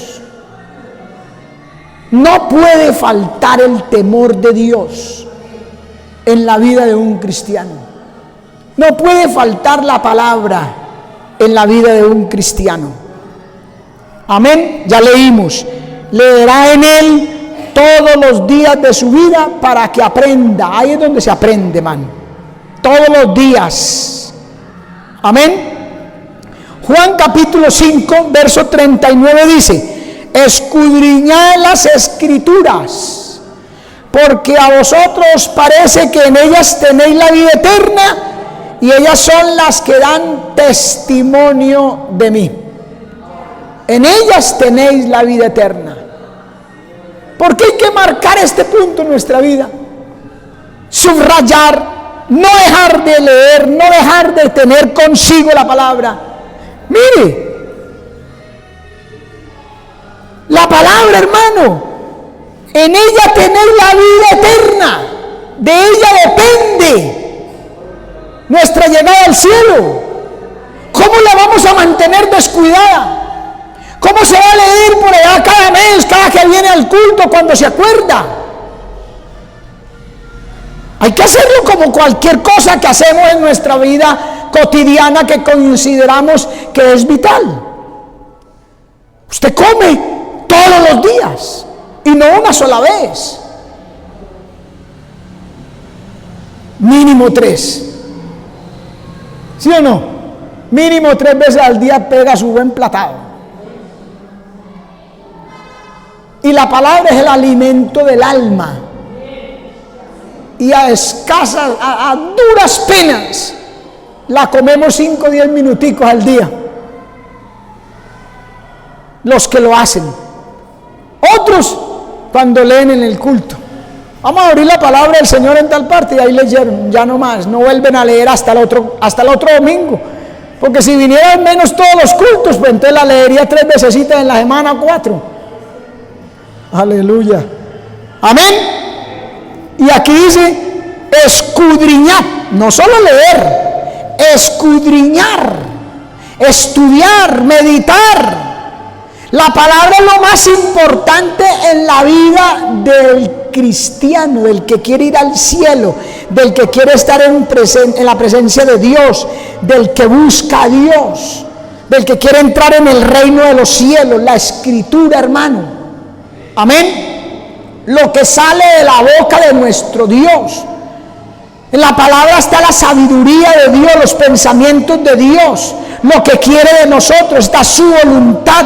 No puede faltar el temor de Dios en la vida de un cristiano. No puede faltar la palabra en la vida de un cristiano. Amén. Ya leímos: leerá en él todos los días de su vida para que aprenda. Ahí es donde se aprende, man. Todos los días. Amén. Juan capítulo 5 verso 39 dice: escudriñad las escrituras, porque a vosotros parece que en ellas tenéis la vida eterna, y ellas son las que dan testimonio de mí. En ellas tenéis la vida eterna. ¿Por qué hay que marcar este punto en nuestra vida? Subrayar, no dejar de leer, no dejar de tener consigo la palabra. Mire, la palabra, hermano, en ella tenéis la vida eterna. De ella depende nuestra llegada al cielo. ¿Cómo la vamos a mantener descuidada? ¿Cómo se va a leer por allá cada mes, cada que viene al culto, cuando se acuerda? Hay que hacerlo como cualquier cosa que hacemos en nuestra vida cotidiana que consideramos que es vital. Usted come todos los días y no una sola vez. Mínimo 3. ¿Sí o no? Mínimo 3 veces al día pega su buen platado. Y la palabra es el alimento del alma. Y a duras penas, la comemos 5 o 10 minuticos al día. Los que lo hacen. Otros, cuando leen en el culto. Vamos a abrir la palabra del Señor en tal parte, y ahí leyeron, ya no más, no vuelven a leer hasta el otro domingo. Porque si viniera al menos todos los cultos, pues entonces la leería 3 veces en la semana o 4. Aleluya. Amén. Y aquí dice escudriñar, no solo leer, escudriñar, estudiar, meditar. La palabra es lo más importante en la vida del cristiano, del que quiere ir al cielo, del que quiere estar en la presencia de Dios, del que busca a Dios, del que quiere entrar en el reino de los cielos, la escritura, hermano. Amén. Lo que sale de la boca de nuestro Dios. En la palabra está la sabiduría de Dios, los pensamientos de Dios, lo que quiere de nosotros, está su voluntad,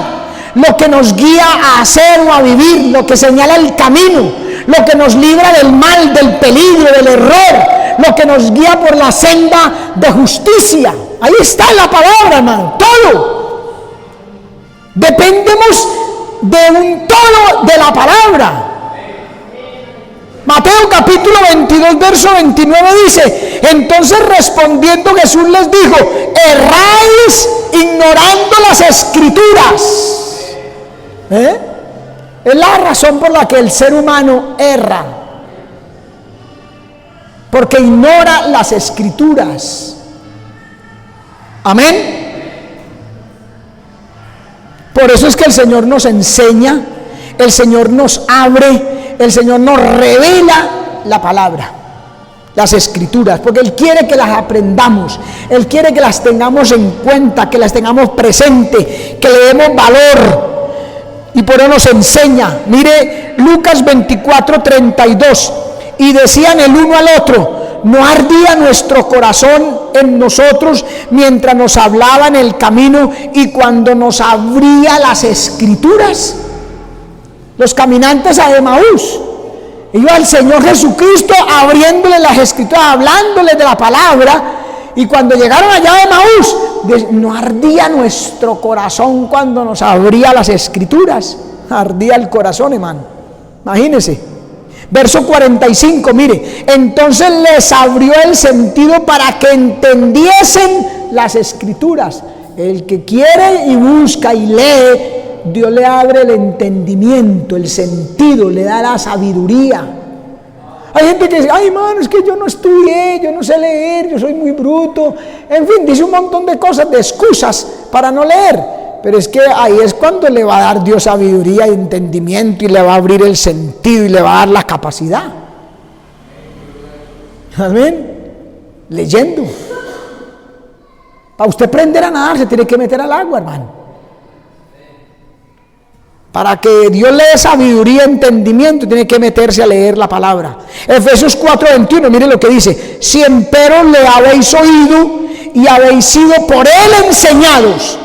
lo que nos guía a hacer o a vivir, lo que señala el camino, lo que nos libra del mal, del peligro, del error, lo que nos guía por la senda de justicia. Ahí está la palabra, hermano, todo. Dependemos de un todo de la palabra. Mateo capítulo 22, verso 29 dice: entonces respondiendo Jesús les dijo: erráis ignorando las escrituras. Es la razón por la que el ser humano erra, porque ignora las escrituras. Amén. Por eso es que el Señor nos enseña, el Señor nos abre, el Señor nos revela la palabra, las escrituras, porque Él quiere que las aprendamos, Él quiere que las tengamos en cuenta, que las tengamos presente, que le demos valor. Y por eso nos enseña. Mire Lucas 24:32. Y decían el uno al otro: ¿no ardía nuestro corazón en nosotros mientras nos hablaba en el camino y cuando nos abría las escrituras? Los caminantes a Emaús, iba el Señor Jesucristo abriéndole las escrituras, hablándoles de la palabra. Y cuando llegaron allá a Emaús, no ardía nuestro corazón cuando nos abría las escrituras. Ardía el corazón, hermano. Imagínense. Verso 45, mire: entonces les abrió el sentido para que entendiesen las escrituras. El que quiere y busca y lee, Dios le abre el entendimiento, el sentido, le da la sabiduría. Hay gente que dice: ay, hermano, es que yo no estudié, yo no sé leer, yo soy muy bruto. En fin, dice un montón de cosas, de excusas para no leer. Pero es que ahí es cuando le va a dar Dios sabiduría y entendimiento, y le va a abrir el sentido y le va a dar la capacidad. Amén. Leyendo. Para usted aprender a nadar se tiene que meter al agua, hermano. Para que Dios le dé sabiduría y entendimiento, tiene que meterse a leer la palabra. Efesios 4:21, mire lo que dice: si empero le habéis oído y habéis sido por Él enseñados,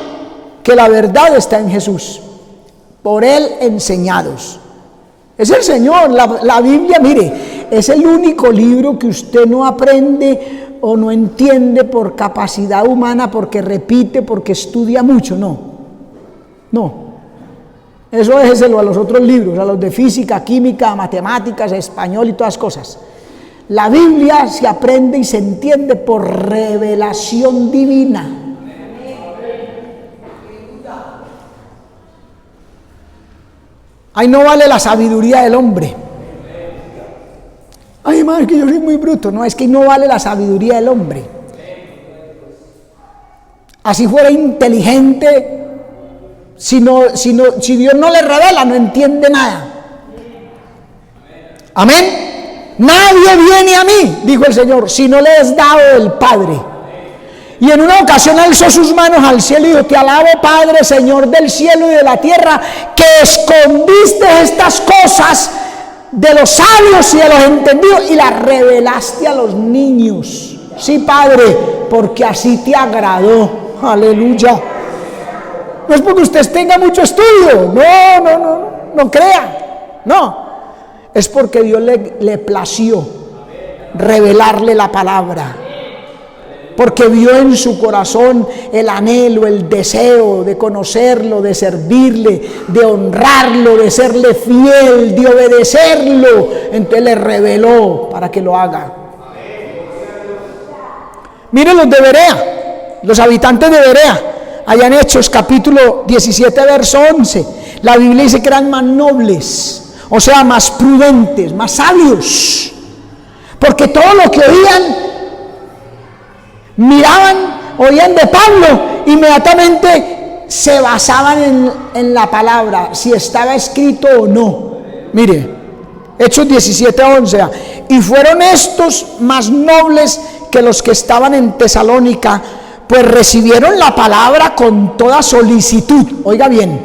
que la verdad está en Jesús. Por Él enseñados. Es el Señor. La Biblia, mire, es el único libro que usted no aprende o no entiende por capacidad humana, porque repite, porque estudia mucho. No. Eso déjeselo a los otros libros, a los de física, química, matemáticas, español y todas cosas. La Biblia se aprende y se entiende por revelación divina. Ahí no vale la sabiduría del hombre. Ay, hermano, es que yo soy muy bruto. No, es que no vale la sabiduría del hombre. Así fuera inteligente, si Dios no le revela, no entiende nada. Amén. Nadie viene a mí, dijo el Señor, si no le es dado del Padre. Y en una ocasión alzó sus manos al cielo y dijo: te alabo, Padre, Señor del cielo y de la tierra, que escondiste estas cosas de los sabios y de los entendidos y las revelaste a los niños. Sí, Padre, porque así te agradó. Aleluya. No es porque usted tenga mucho estudio, no crea, no, es porque Dios le plació revelarle la palabra, porque vio en su corazón el anhelo, el deseo de conocerlo, de servirle, de honrarlo, de serle fiel, de obedecerlo. Entonces le reveló para que lo haga. Miren los de Berea. Los habitantes de Berea, allá en Hechos capítulo 17 verso 11, la Biblia dice que eran más nobles, o sea, más prudentes, más sabios, porque todo lo que oían, miraban, oían de Pablo, inmediatamente se basaban en la palabra, si estaba escrito o no. Mire, Hechos 17:11, y fueron estos más nobles que los que estaban en Tesalónica, pues recibieron la palabra con toda solicitud. Oiga bien,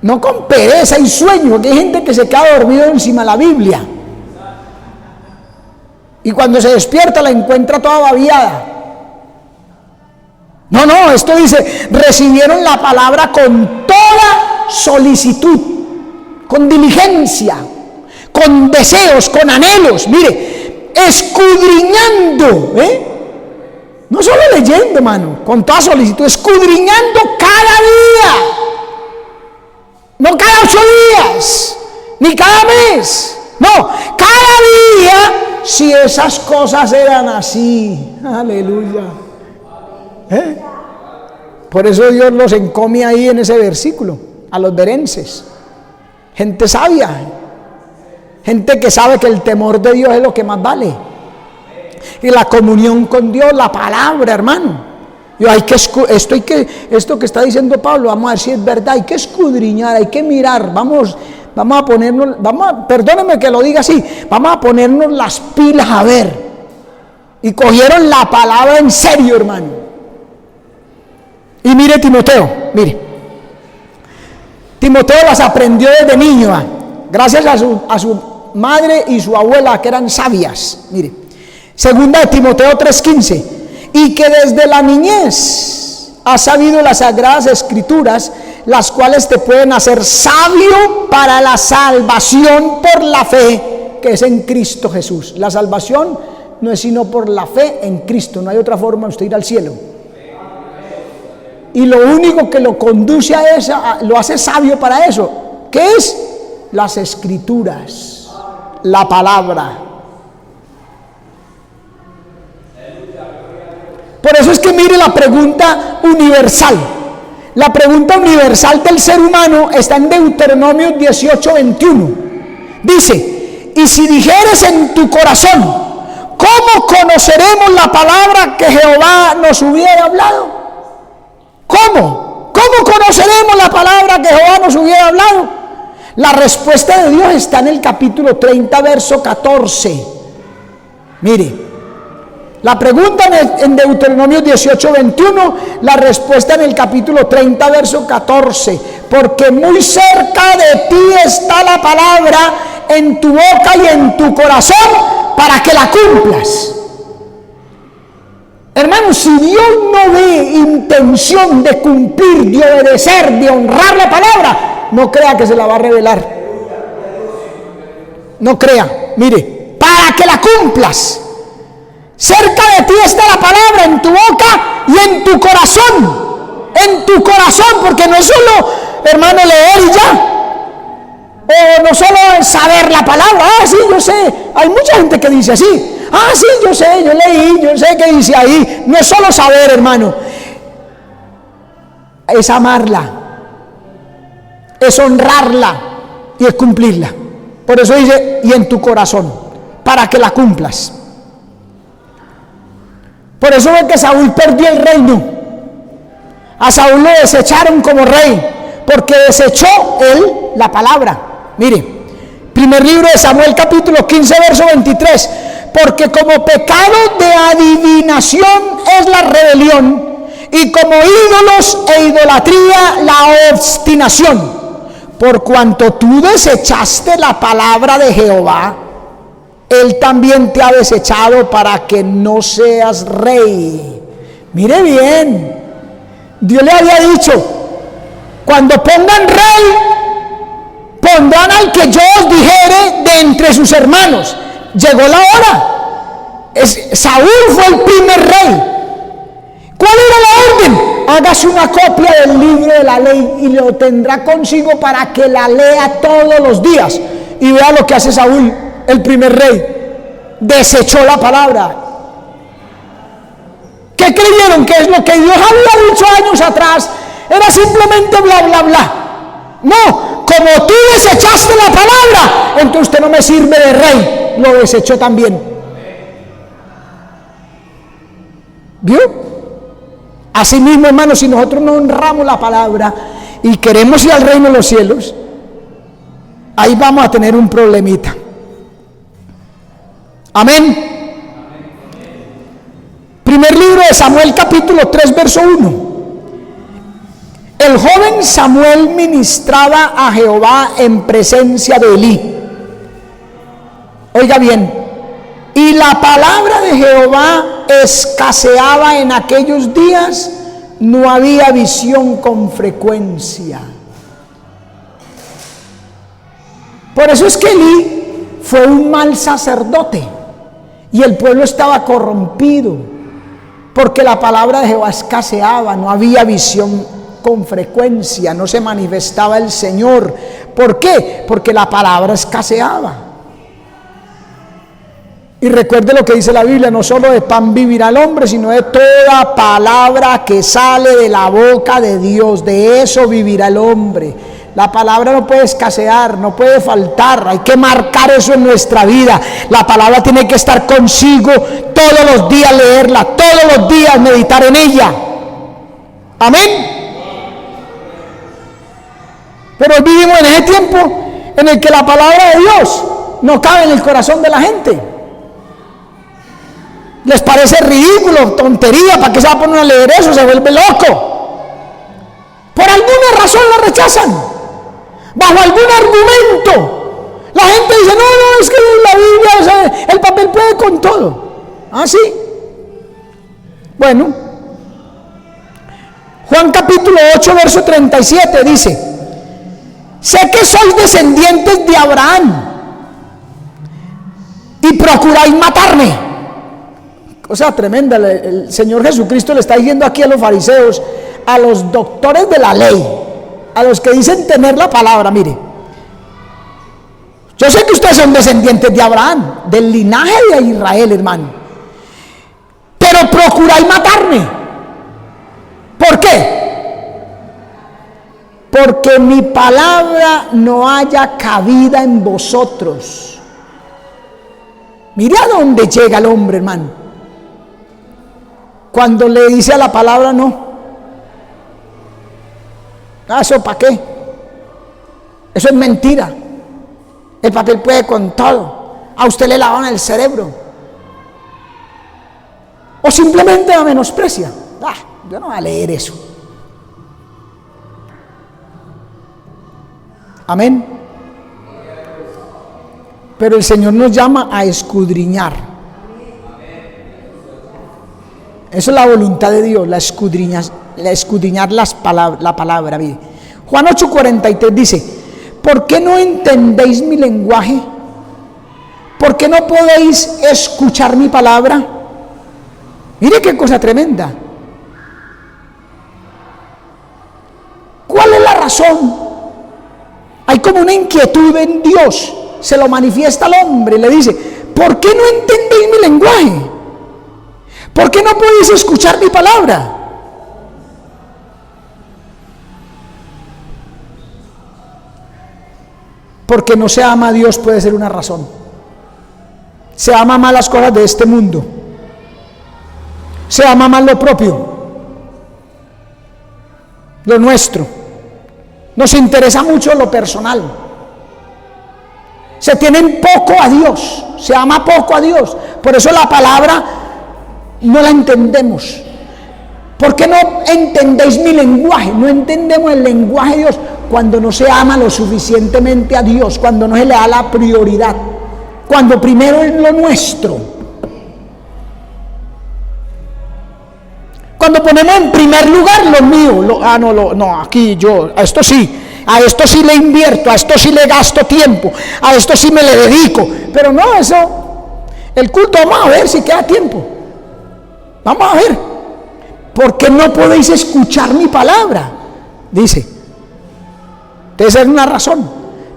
no con pereza y sueño, porque hay gente que se queda dormido encima de la Biblia y cuando se despierta la encuentra toda babiada. No, esto dice, recibieron la palabra con toda solicitud, con diligencia, con deseos, con anhelos, mire, escudriñando, no solo leyendo, hermano, con toda solicitud, escudriñando cada día, no cada 8 días, ni cada mes, no, cada día, si esas cosas eran así, aleluya. Por eso Dios los encomia ahí en ese versículo, a los berenses, gente sabia, gente que sabe que el temor de Dios es lo que más vale, y la comunión con Dios, la palabra, hermano. Esto que está diciendo Pablo, vamos a ver si es verdad, hay que escudriñar, hay que mirar, vamos a ponernos, perdónenme que lo diga así, vamos a ponernos las pilas a ver. Y cogieron la palabra en serio, hermano. Y mire Timoteo, Timoteo las aprendió desde niño, gracias a su madre y su abuela, que eran sabias. Mire, segunda de Timoteo 3:15, y que desde la niñez has sabido las sagradas escrituras, las cuales te pueden hacer sabio para la salvación por la fe que es en Cristo Jesús. La salvación no es sino por la fe en Cristo, no hay otra forma de usted ir al cielo. Y lo único que lo conduce a esa, lo hace sabio para eso, ¿qué es? Las escrituras, la palabra. Por eso es que mire la pregunta universal. La pregunta universal del ser humano está en Deuteronomio 18:21. Dice, y si dijeres en tu corazón, ¿cómo conoceremos la palabra que Jehová nos hubiera hablado? ¿Cómo? ¿Cómo conoceremos la palabra que Jehová nos hubiera hablado? La respuesta de Dios está en el capítulo 30, verso 14. Mire, la pregunta en Deuteronomio 18:21, la respuesta en el capítulo 30, verso 14. Porque muy cerca de ti está la palabra en tu boca y en tu corazón para que la cumplas. Hermanos, si Dios no ve intención de cumplir, de obedecer, de honrar la palabra, no crea que se la va a revelar. No crea, mire, para que la cumplas. Cerca de ti está la palabra en tu boca y en tu corazón. En tu corazón, porque no es solo, hermano, leer y ya. O no solo saber la palabra. Sí, yo sé. Hay mucha gente que dice así. Sí, yo sé, yo leí, yo sé que dice ahí. No es solo saber, hermano. Es amarla. Es honrarla. Y es cumplirla. Por eso dice, y en tu corazón, para que la cumplas. Por eso ve que Saúl perdió el reino. A Saúl lo desecharon como rey, porque desechó él la palabra. Mire, primer libro de Samuel capítulo 15 verso 23. Porque como pecado de adivinación es la rebelión, y como ídolos e idolatría la obstinación. Por cuanto tú desechaste la palabra de Jehová, Él también te ha desechado para que no seas rey. Mire bien, Dios le había dicho, cuando pongan rey, pondrán al que yo os dijere de entre sus hermanos. Llegó la hora. Saúl fue el primer rey. ¿Cuál era la orden? Hágase una copia del libro de la ley y lo tendrá consigo para que la lea todos los días. Y vea lo que hace Saúl, el primer rey. Desechó la palabra. ¿Qué creyeron? Que es lo que Dios había dicho años atrás era simplemente bla, bla, bla. No, como tú desechaste la palabra, entonces usted no me sirve de rey. Lo desechó también. ¿Vio? Así mismo, hermanos, si nosotros no honramos la palabra y queremos ir al reino de los cielos, ahí vamos a tener un problemita. Amén. Primer libro de Samuel, capítulo 3, verso 1. El joven Samuel ministraba a Jehová en presencia de Elí. Oiga bien, y la palabra de Jehová escaseaba en aquellos días, no había visión con frecuencia. Por eso es que Elí fue un mal sacerdote y el pueblo estaba corrompido, porque la palabra de Jehová escaseaba, no había visión con frecuencia, no se manifestaba el Señor. ¿Por qué? Porque la palabra escaseaba. Y recuerde lo que dice la Biblia: no solo de pan vivirá el hombre, sino de toda palabra que sale de la boca de Dios, de eso vivirá el hombre. La palabra no puede escasear, no puede faltar, hay que marcar eso en nuestra vida. La palabra tiene que estar consigo todos los días, leerla, todos los días meditar en ella. Amén. Pero hoy vivimos en ese tiempo en el que la palabra de Dios no cabe en el corazón de la gente. Les parece ridículo, tontería, ¿para qué se va a poner a leer eso? Se vuelve loco. Por alguna razón la rechazan, bajo algún argumento. La gente dice: no, es que la Biblia, o sea, el papel puede con todo. ¿Ah, sí? Bueno, Juan capítulo 8, verso 37 dice: sé que sois descendientes de Abraham y procuráis matarme. Cosa tremenda, el Señor Jesucristo le está diciendo aquí a los fariseos, a los doctores de la ley, a los que dicen tener la palabra: mire, yo sé que ustedes son descendientes de Abraham, del linaje de Israel, hermano, pero procuráis matarme. ¿Por qué? Porque mi palabra no haya cabida en vosotros. Mire a dónde llega el hombre, hermano, cuando le dice a la palabra no. ¿Eso para qué? Eso es mentira. El papel puede con todo. A usted le lavan el cerebro. O simplemente la menosprecia. Yo no voy a leer eso. Amén. Pero el Señor nos llama a escudriñar. Eso es la voluntad de Dios, la escudriñar la palabra. Mire, Juan 8:43 dice: ¿por qué no entendéis mi lenguaje? ¿Por qué no podéis escuchar mi palabra? Mire qué cosa tremenda. ¿Cuál es la razón? Hay como una inquietud en Dios, se lo manifiesta al hombre, le dice: ¿por qué no entendéis mi lenguaje? ¿Por qué no podéis escuchar mi palabra? Porque no se ama a Dios, puede ser una razón. Se ama más las cosas de este mundo. Se ama más lo propio, lo nuestro. Nos interesa mucho lo personal. Se tienen poco a Dios, se ama poco a Dios. Por eso la palabra no la entendemos. ¿Por qué no entendéis mi lenguaje? No entendemos el lenguaje de Dios cuando no se ama lo suficientemente a Dios, cuando no se le da la prioridad, cuando primero es lo nuestro. Cuando ponemos en primer lugar lo mío, aquí yo, a esto sí le invierto, a esto sí le gasto tiempo, a esto sí me le dedico. Pero no, eso, el culto, vamos a ver si queda tiempo. Vamos a ver. ¿Por qué no podéis escuchar mi palabra? Dice. Debe ser una razón.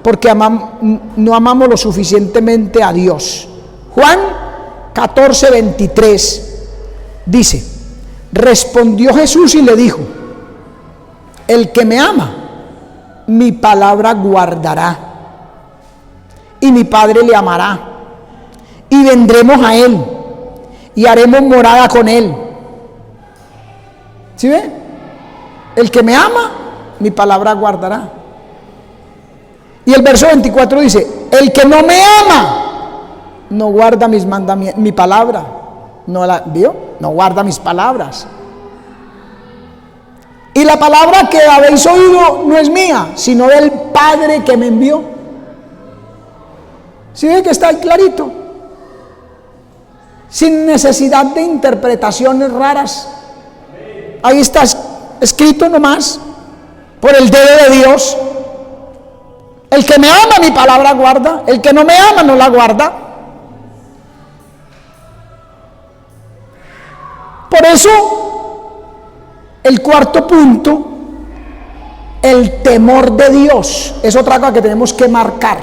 Porque no amamos lo suficientemente a Dios. Juan 14:23 dice: Respondió Jesús y le dijo: el que me ama, mi palabra guardará, y mi Padre le amará, y vendremos a él, y haremos morada con él. ¿Sí ve? El que me ama, mi palabra guardará. Y el verso 24 dice: el que no me ama, no guarda mis mandamientos, mi palabra. ¿Vio? No guarda mis palabras. Y la palabra que habéis oído no es mía, sino del Padre que me envió. ¿Sí ve que está ahí clarito? Sin necesidad de interpretaciones raras. Ahí está escrito nomás por el dedo de Dios. El que me ama, mi palabra guarda. El que no me ama, no la guarda. Por eso, el cuarto punto, el temor de Dios, es otra cosa que tenemos que marcar.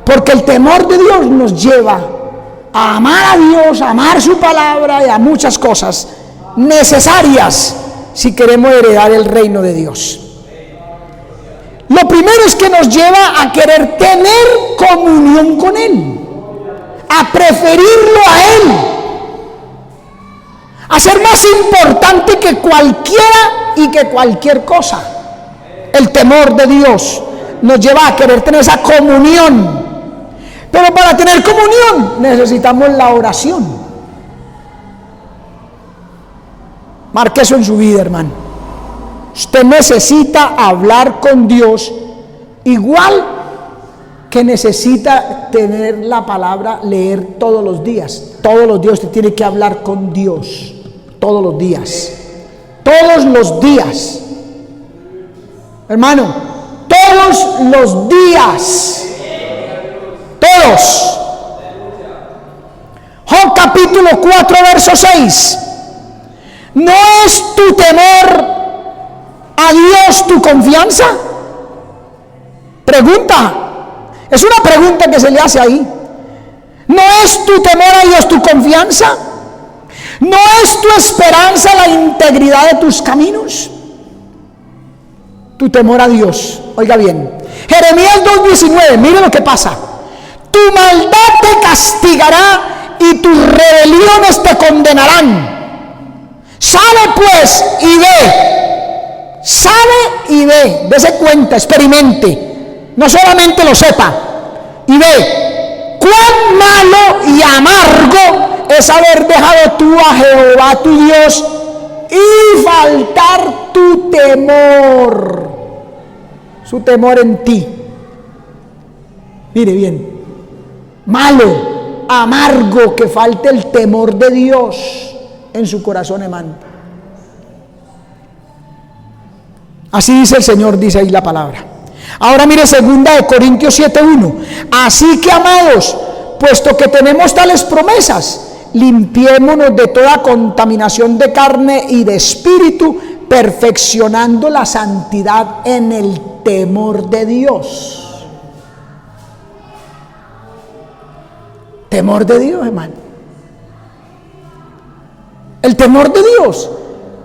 Porque el temor de Dios nos lleva a amar a Dios, a amar su palabra y a muchas cosas necesarias si queremos heredar el reino de Dios. Lo primero es que nos lleva a querer tener comunión con Él, a preferirlo a Él, a ser más importante que cualquiera y que cualquier cosa. El temor de Dios nos lleva a querer tener esa comunión. Pero para tener comunión necesitamos la oración. Marque eso en su vida, hermano. Usted necesita hablar con Dios, igual que necesita tener la palabra, leer todos los días. Todos los días usted tiene que hablar con Dios. Todos los días. Todos los días. Hermano, todos los días. Todos. Job capítulo 4 verso 6. ¿No es tu temor a Dios tu confianza? Pregunta. Es una pregunta que se le hace ahí. ¿No es tu temor a Dios tu confianza? ¿No es tu esperanza la integridad de tus caminos? Tu temor a Dios. Oiga bien. Jeremías 2:19. Mire lo que pasa. Tu maldad te castigará y tus rebeliones te condenarán. Sale pues y ve. Sale y ve. Dese cuenta, experimente. No solamente lo sepa. Y ve cuán malo y amargo es haber dejado tú a Jehová tu Dios y faltar tu temor. Su temor en ti. Mire bien. Malo, amargo, que falte el temor de Dios en su corazón, hermano. Así dice el Señor, dice ahí la palabra. Ahora mire 2 Corintios 7:1. Así que, amados, puesto que tenemos tales promesas, limpiémonos de toda contaminación de carne y de espíritu, perfeccionando la santidad en el temor de Dios. Temor de Dios, hermano. El temor de Dios.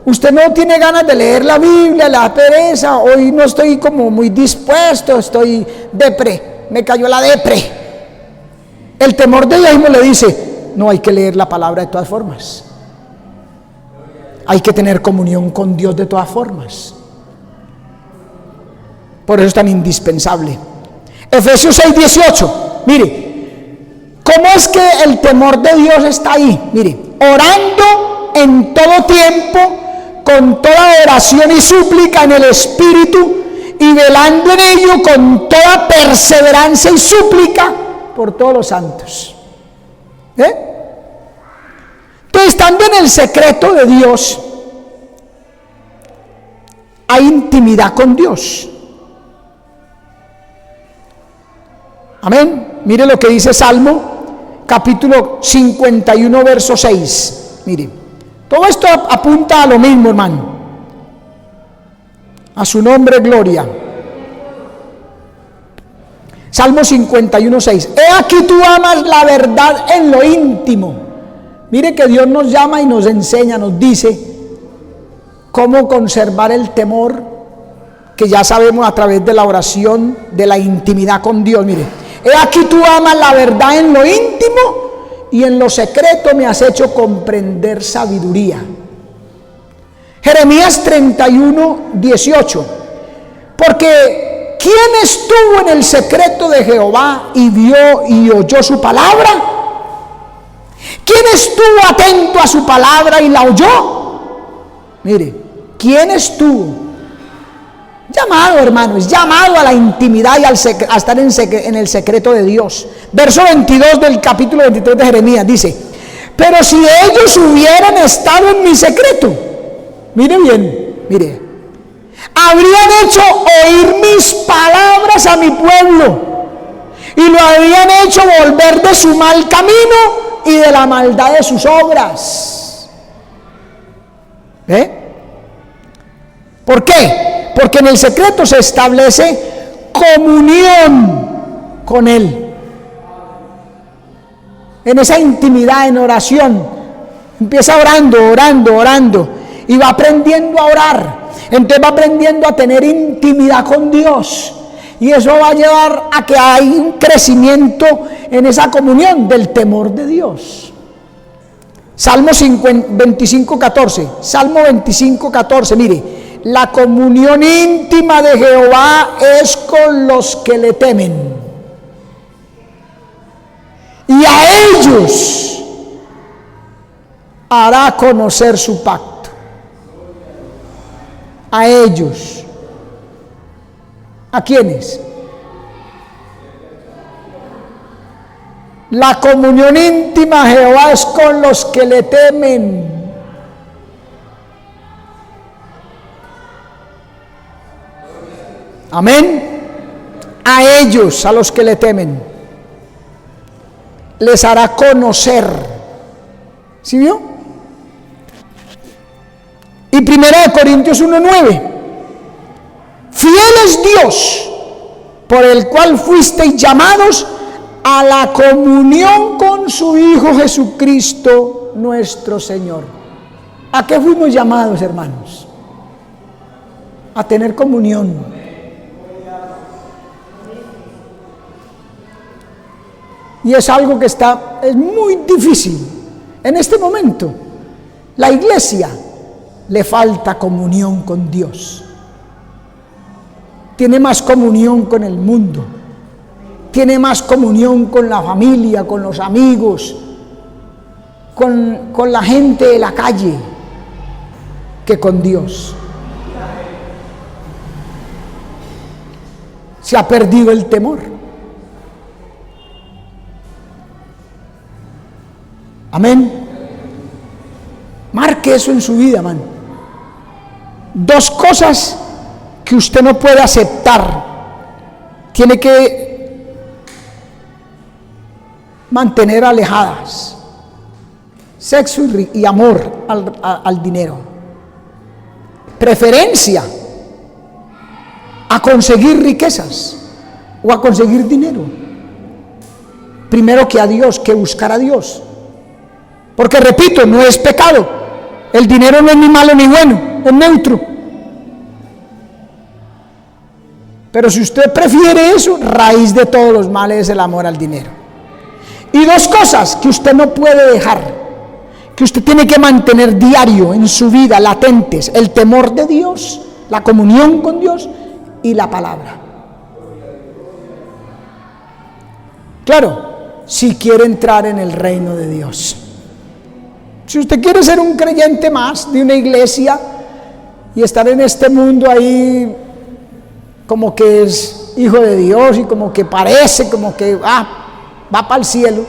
Usted no tiene ganas de leer la Biblia, la pereza, hoy no estoy como muy dispuesto, estoy depre, me cayó la depre. El temor de Dios mismo le dice: no, hay que leer la palabra de todas formas. Hay que tener comunión con Dios de todas formas. Por eso es tan indispensable. Efesios 6:18. Mire, ¿cómo es que el temor de Dios está ahí? Mire, orando en todo tiempo, con toda oración y súplica en el Espíritu, y velando en ello con toda perseverancia y súplica por todos los santos. Entonces, estando en el secreto de Dios, hay intimidad con Dios. Amén. Mire lo que dice Salmo capítulo 51 verso 6. Mire, todo esto apunta a lo mismo, hermano. A su nombre, gloria. Salmo 51 6. He aquí tú amas la verdad en lo íntimo, Mire que Dios nos llama y nos enseña, nos dice cómo conservar el temor, que ya sabemos a través de la oración, de la intimidad con Dios. Mire, he aquí tú amas la verdad en lo íntimo y en lo secreto me has hecho comprender sabiduría. Jeremías 31, 18. Porque ¿quién estuvo en el secreto de Jehová y vio y oyó su palabra? ¿Quién estuvo atento a su palabra y la oyó? Mire, ¿quién estuvo? Llamado, hermanos, llamado a la intimidad y a estar en el secreto de Dios. Verso 22 del capítulo 23 de Jeremías dice: pero si ellos hubieran estado en mi secreto, mire bien, mire, habrían hecho oír mis palabras a mi pueblo y lo habrían hecho volver de su mal camino y de la maldad de sus obras. ¿Por qué? Porque en el secreto se establece comunión con Él. En esa intimidad, en oración, empieza orando, y va aprendiendo a orar. Entonces va aprendiendo a tener intimidad con Dios. Y eso va a llevar a que hay un crecimiento en esa comunión del temor de Dios. Salmo 25, 14. Salmo 25, 14. Mire. La comunión íntima de Jehová es con los que le temen, y a ellos hará conocer su pacto. A ellos. ¿A quiénes? La comunión íntima de Jehová es con los que le temen. Amén. A ellos, a los que le temen, les hará conocer. ¿Sí vio? Y 1 Corintios 1:9. Fiel es Dios, por el cual fuisteis llamados a la comunión con su Hijo Jesucristo nuestro Señor. ¿A qué fuimos llamados, hermanos? A tener comunión. Y es algo que es muy difícil. En este momento, la iglesia le falta comunión con Dios. Tiene más comunión con el mundo. Tiene más comunión con la familia, con los amigos, con la gente de la calle, que con Dios. Se ha perdido el temor. Amén. Marque eso en su vida, hermano. 2 cosas que usted no puede aceptar. Tiene que mantener alejadas: sexo y amor al dinero. Preferencia a conseguir riquezas o a conseguir dinero. Primero que a Dios, que buscar a Dios. Porque repito, no es pecado. El dinero no es ni malo ni bueno, es neutro. Pero si usted prefiere eso, raíz de todos los males es el amor al dinero. Y 2 cosas que usted no puede dejar, que usted tiene que mantener diario en su vida, latentes: el temor de Dios, la comunión con Dios y la palabra. Claro, si quiere entrar en el reino de Dios. Si usted quiere ser un creyente más de una iglesia y estar en este mundo ahí como que es hijo de Dios y como que parece, como que va para el cielo,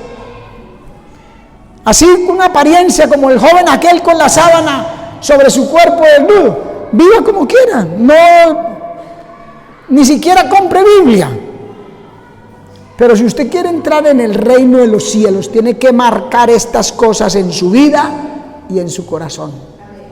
así con una apariencia como el joven aquel con la sábana sobre su cuerpo desnudo, viva como quiera, no, ni siquiera compre Biblia. Pero si usted quiere entrar en el reino de los cielos, tiene que marcar estas cosas en su vida y en su corazón.